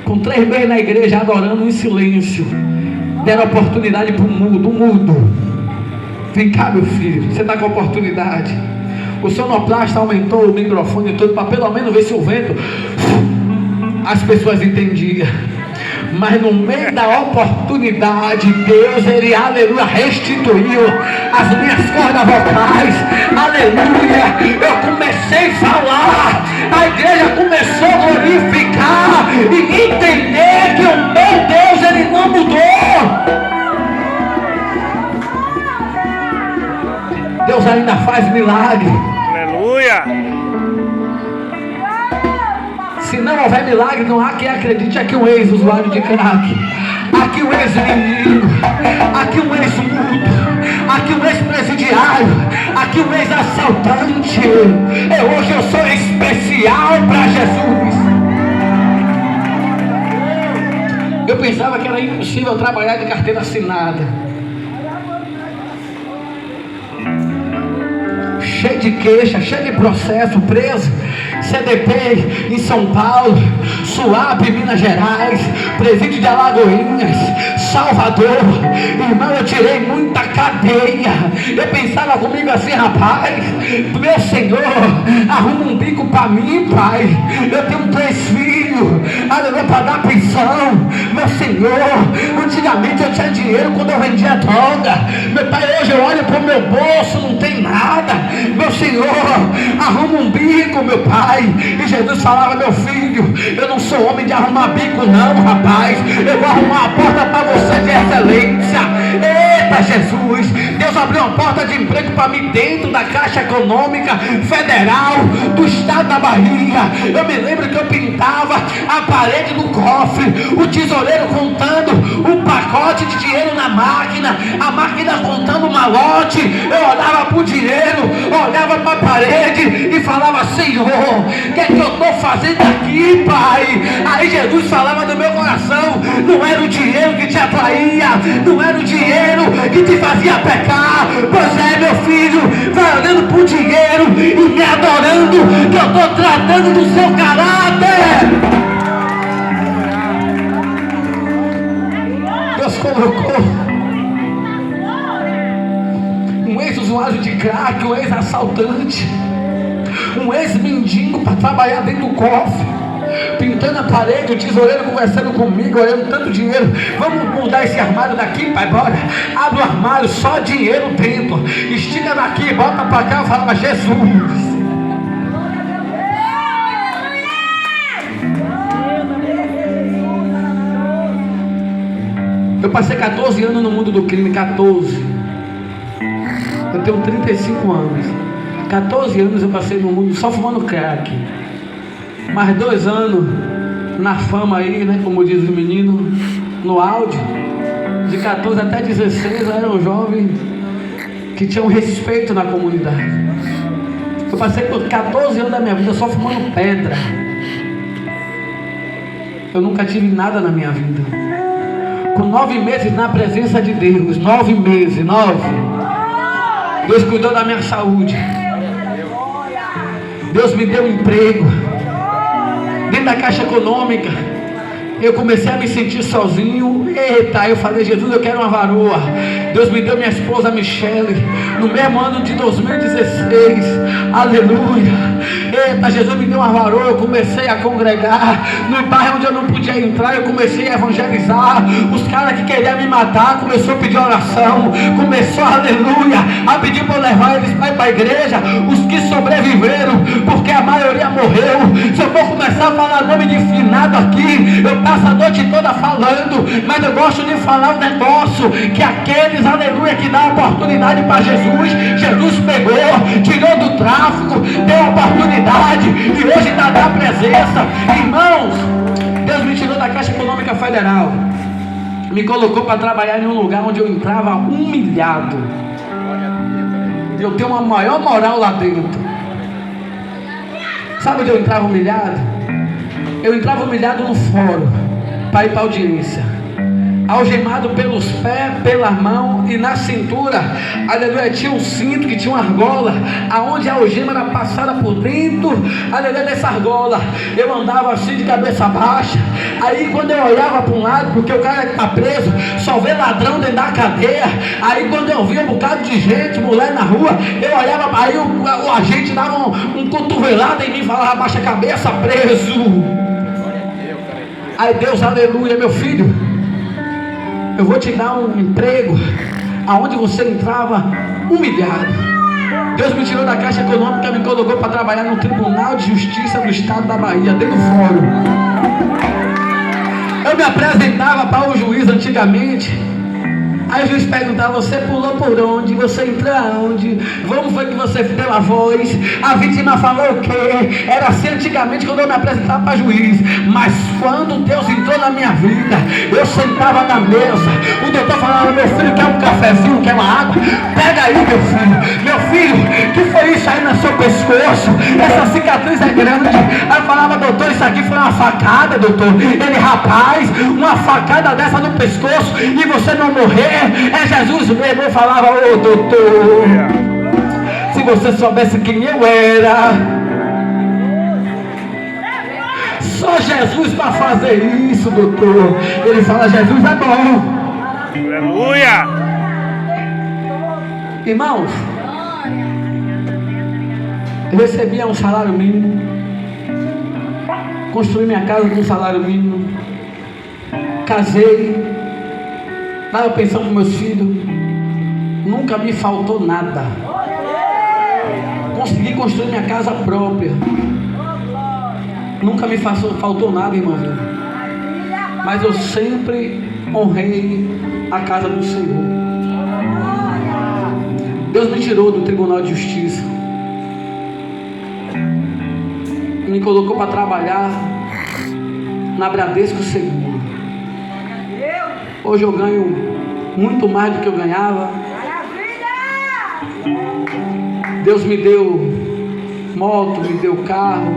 Com 3 meses na igreja, adorando em silêncio, deram oportunidade para o mudo. Vem cá, meu filho, você está com oportunidade. O sonoplasta aumentou o microfone todo para pelo menos ver se o vento, as pessoas entendiam. Mas no meio da oportunidade, Deus, Ele, aleluia, restituiu as minhas cordas vocais, aleluia. Eu comecei a falar, a igreja começou a glorificar e entender que o meu Deus, Ele não mudou. Deus ainda faz milagre. Aleluia. Se não houver milagre, não há quem acredite. Aqui um ex-usuário de crack, aqui um ex-menino, aqui um ex-mudo, aqui um ex-presidiário, aqui um ex-assaltante. Hoje eu sou especial para Jesus. Eu pensava que era impossível trabalhar de carteira assinada. Cheio de queixa, cheio de processo, preso. CDP em São Paulo, SUAP em Minas Gerais, Presídio de Alagoinhas, Salvador. Irmão, eu tirei muita cadeia. Eu pensava comigo assim, rapaz, meu Senhor, arruma um bico para mim, Pai. Eu tenho 3 filhos, aleluia, para dar pensão. Meu Senhor, antigamente eu tinha dinheiro quando eu vendia droga. Meu Pai, hoje eu olho para o meu bolso, não tem nada. Meu Senhor, arruma um bico, meu Pai. E Jesus falava, meu filho, eu não sou homem de arrumar bico não, rapaz. Eu vou arrumar a porta para você de excelência. Eita, Jesus, Deus abriu uma porta de emprego para mim dentro da Caixa Econômica Federal do Estado da Bahia. Eu me lembro que eu pintava a parede do cofre, o tesoureiro contando um pacote de dinheiro na máquina, a máquina contando um malote. Eu olhava para o dinheiro, olhava para a parede e falava, Senhor, o que é que eu estou fazendo aqui, Pai? Aí Jesus falava no meu coração, não era o dinheiro que te atraía, não era o dinheiro que te fazia pecar. Pois é, meu filho, vai olhando para o dinheiro e me adorando, que eu estou tratando do seu caráter. Deus colocou um ex-usuário de crack, um ex-assaltante, um ex-mendigo para trabalhar dentro do cofre, pintando a parede, o tesoureiro conversando comigo, olhando tanto dinheiro. Vamos mudar esse armário daqui, Pai, bora. Abre o armário, só dinheiro dentro. Estica daqui, bota para cá. Eu falava, Jesus. Eu passei 14 anos no mundo do crime, 14. Eu tenho 35 anos. 14 anos eu passei no mundo só fumando crack. Mais 2 anos na fama aí, né? Como diz o menino, no áudio. De 14 até 16 eu era um jovem que tinha um respeito na comunidade. Eu passei por 14 anos da minha vida só fumando pedra. Eu nunca tive nada na minha vida. Com 9 meses na presença de Deus, 9 meses, 9. Deus cuidou da minha saúde. Deus me deu um emprego. Dentro da Caixa Econômica, eu comecei a me sentir sozinho. Eita, eu falei, Jesus, eu quero uma varoa. Deus me deu minha esposa Michele no mesmo ano de 2016. Aleluia. Eita, Jesus me deu uma varoa. Eu comecei a congregar no bairro onde eu não podia entrar. Eu comecei a evangelizar. Os caras que queriam me matar começou a pedir oração. Começou, aleluia, a pedir para levar eles para a igreja. Os que sobreviveram, porque a maioria morreu. Se eu for começar a falar nome de finado aqui, eu passo a noite toda falando. Mas eu gosto de falar um negócio, que aqueles, aleluia, que dá oportunidade para Jesus, Jesus pegou, tirou do tráfico, deu oportunidade, e hoje está na presença. Irmãos, Deus me tirou da Caixa Econômica Federal, me colocou para trabalhar em um lugar onde eu entrava humilhado. Eu tenho uma maior moral lá dentro. Sabe onde eu entrava humilhado? Eu entrava humilhado no fórum, para ir para a audiência, algemado pelos pés, pela mão e na cintura, aleluia, tinha um cinto que tinha uma argola, aonde a algema era passada por dentro, aleluia, dessa argola. Eu andava assim de cabeça baixa. Aí quando eu olhava para um lado, porque o cara está preso, só vê ladrão dentro da cadeia. Aí quando eu via um bocado de gente, mulher na rua, eu olhava, aí o agente dava um cotovelado em mim e falava, baixa a cabeça, preso. Aí Deus, aleluia, meu filho, eu vou te dar um emprego aonde você entrava humilhado. Deus me tirou da Caixa Econômica, me colocou para trabalhar no Tribunal de Justiça do Estado da Bahia, dentro do fórum. Eu me apresentava para o juiz antigamente. Aí o juiz perguntava, você pulou por onde? Você entrou aonde? Como foi que você deu a voz? A vítima falou o quê? Era assim antigamente quando eu me apresentava para juiz. Mas quando Deus entrou na minha vida, eu sentava na mesa, o doutor falava, meu filho, quer um cafezinho, quer uma água? Pega aí, meu filho. Meu filho, que foi isso aí no seu pescoço? Essa cicatriz é grande. Aí eu falava, doutor, isso aqui foi uma facada, doutor. Ele, rapaz, uma facada dessa no pescoço e você não morrer? É Jesus mesmo. Eu falava, ô doutor, se você soubesse quem eu era, só Jesus para fazer isso, doutor. Ele fala, Jesus é bom. Aleluia. Irmãos, eu recebia um salário mínimo, construí minha casa com um salário mínimo, casei, dava pensão para meus filhos, nunca me faltou nada. Consegui construir minha casa própria, nunca me faltou nada, irmãozinho. Mas eu sempre honrei a casa do Senhor. Deus me tirou do Tribunal de Justiça, me colocou para trabalhar na Bradesco Seguro. Hoje eu ganho muito mais do que eu ganhava. Deus me deu moto, me deu carro,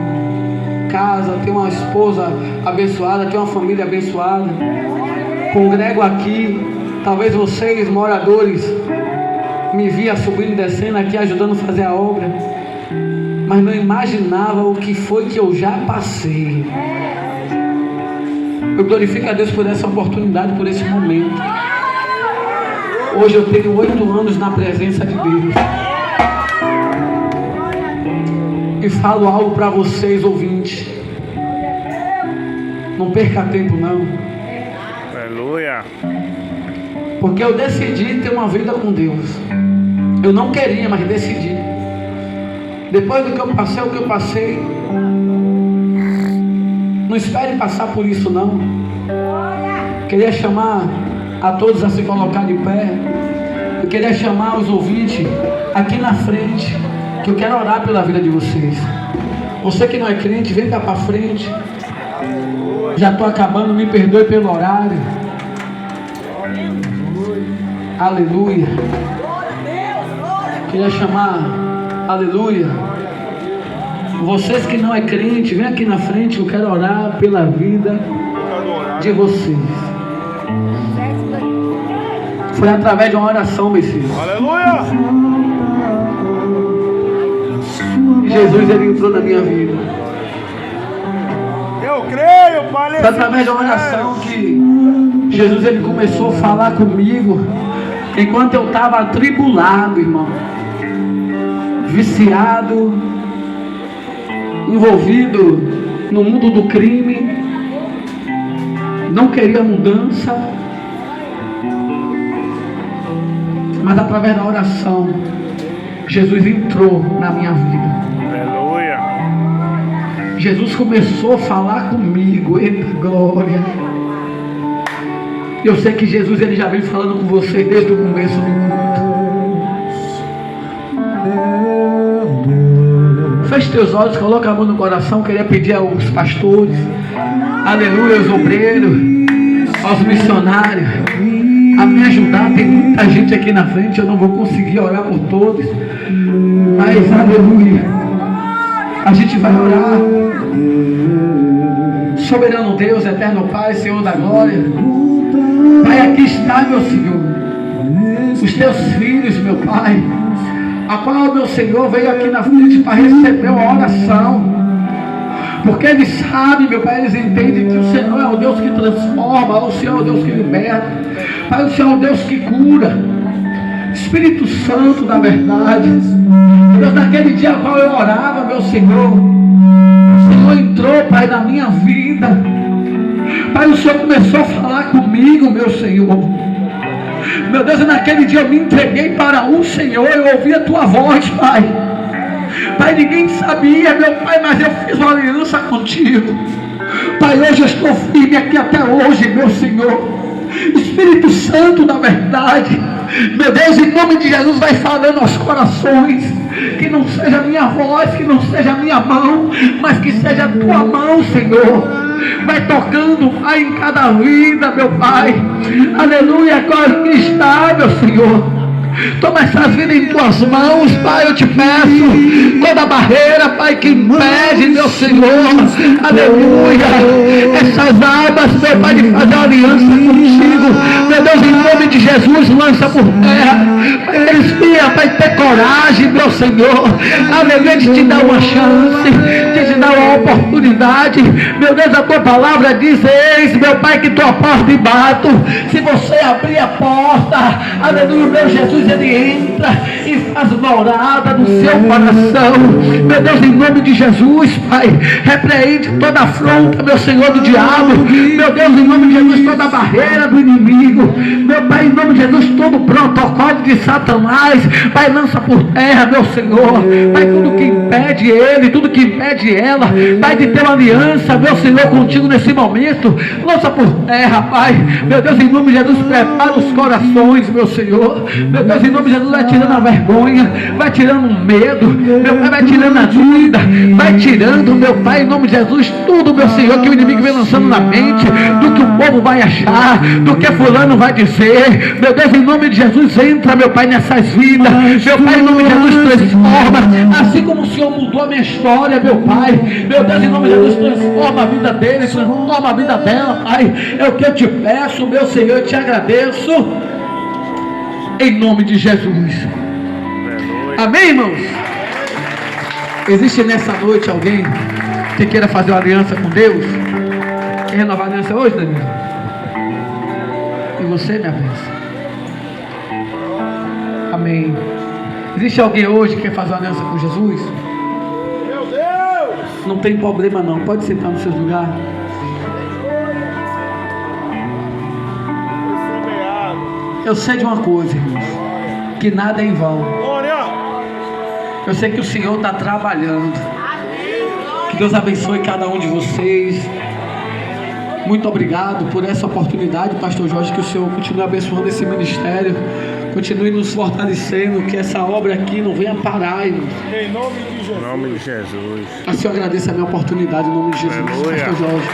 casa, tenho uma esposa abençoada, tenho uma família abençoada. Congrego aqui. Talvez vocês, moradores, me via subindo e descendo aqui, ajudando a fazer a obra, mas não imaginava o que foi que eu já passei. Eu glorifico a Deus por essa oportunidade, por esse momento. Hoje eu tenho 8 anos na presença de Deus. E falo algo para vocês, ouvintes. Não perca tempo, não. Aleluia. Porque eu decidi ter uma vida com Deus. Eu não queria, mas decidi. Depois do que eu passei, o que eu passei, não espere passar por isso, não. Queria chamar a todos a se colocar de pé. Eu queria chamar os ouvintes aqui na frente, que eu quero orar pela vida de vocês. Você que não é crente, vem cá para frente. Já estou acabando, me perdoe pelo horário. Aleluia. Queria chamar, aleluia, vocês que não é crente, vem aqui na frente. Eu quero orar pela vida de vocês. Foi através de uma oração, Messias. Aleluia. Jesus ele entrou na minha vida. Eu creio, Pai. Foi através da oração que Jesus ele começou a falar comigo enquanto eu estava atribulado, irmão, viciado, envolvido no mundo do crime, não queria mudança, mas através da oração Jesus entrou na minha vida. Aleluia. Jesus começou a falar comigo. Eita glória. Eu sei que Jesus ele já vem falando com você desde o começo do culto. Feche teus olhos, coloca a mão no coração. Queria pedir aos pastores, aleluia, aos obreiros, aos missionários, a me ajudar. Tem muita gente aqui na frente, eu não vou conseguir orar por todos, mas aleluia, a gente vai orar. Soberano Deus, eterno Pai, Senhor da glória, Pai, aqui está, meu Senhor, os teus filhos, meu Pai, a qual, meu Senhor, veio aqui na frente para receber uma oração, porque eles sabem, meu Pai, eles entendem que o Senhor é o Deus que transforma, o Senhor é o Deus que liberta, Pai, o Senhor é o Deus que cura. Espírito Santo da verdade, Deus, naquele dia qual eu orava, meu Senhor, o Senhor entrou, Pai, na minha vida, Pai, o Senhor começou a falar comigo, meu Senhor, meu Deus, e naquele dia eu me entreguei para o Senhor, eu ouvi a Tua voz, Pai, Pai, ninguém sabia, meu Pai, mas eu fiz uma aliança contigo, Pai, hoje eu estou firme aqui até hoje, meu Senhor. Espírito Santo da verdade, meu Deus, em nome de Jesus, vai falando aos corações, que não seja a minha voz, que não seja a minha mão, mas que seja a Tua mão, Senhor, vai tocando, Pai, em cada vida, meu Pai, aleluia, agora que está, meu Senhor, toma essas vidas em Tuas mãos, Pai, eu te peço, toda barreira, Pai, que impede, meu Senhor, aleluia, essas abas, meu Pai, de fazer aliança contigo, meu Deus, em nome de Jesus, lança por terra, Pai, respira, Pai, ter coragem, meu Senhor, aleluia, de te dar uma chance, de te dar uma oportunidade, meu Deus, a Tua palavra diz, eis, meu Pai, que Tua porta e bato, se você abrir a porta, aleluia, meu Jesus, Ele entra e faz morada no seu coração, meu Deus, em nome de Jesus, Pai, repreende toda afronta, meu Senhor, do diabo, meu Deus, em nome de Jesus, toda barreira do inimigo, meu Pai, em nome de Jesus, todo protocolo de Satanás, Pai, lança por terra, meu Senhor, Pai, tudo que impede ele, tudo que impede ela, Pai, de ter uma aliança, meu Senhor, contigo nesse momento, lança por terra, Pai, meu Deus, em nome de Jesus, prepara os corações, meu Senhor, meu Deus, em nome de Jesus, vai tirando a vergonha, vai tirando o medo, meu Pai, vai tirando a dúvida, vai tirando, meu Pai, em nome de Jesus, tudo, meu Senhor, que o inimigo vem lançando na mente, do que o povo vai achar, do que fulano vai dizer, meu Deus, em nome de Jesus, entra, meu Pai, nessas vidas, meu Pai, em nome de Jesus, transforma, assim como o Senhor mudou a minha história, meu Pai, meu Deus, em nome de Jesus, transforma a vida dele, transforma a vida dela, Pai, é o que eu te peço, meu Senhor, eu te agradeço, em nome de Jesus. Amém, irmãos? Existe nessa noite alguém que queira fazer uma aliança com Deus? Quer renovar a aliança hoje, Danilo? E você, minha bênção? Amém. Existe alguém hoje que quer fazer uma aliança com Jesus? Meu Deus! Não tem problema não, pode sentar no seu lugar. Eu sei de uma coisa, irmãos, que nada é em vão. Eu sei que o Senhor está trabalhando. Que Deus abençoe cada um de vocês. Muito obrigado por essa oportunidade, Pastor Jorge, que o Senhor continue abençoando esse ministério, continue nos fortalecendo, que essa obra aqui não venha parar, irmãos. Em nome de Jesus. Em nome de Jesus. Assim eu agradeço a minha oportunidade, em nome de Jesus. Aleluia. Pastor Jorge.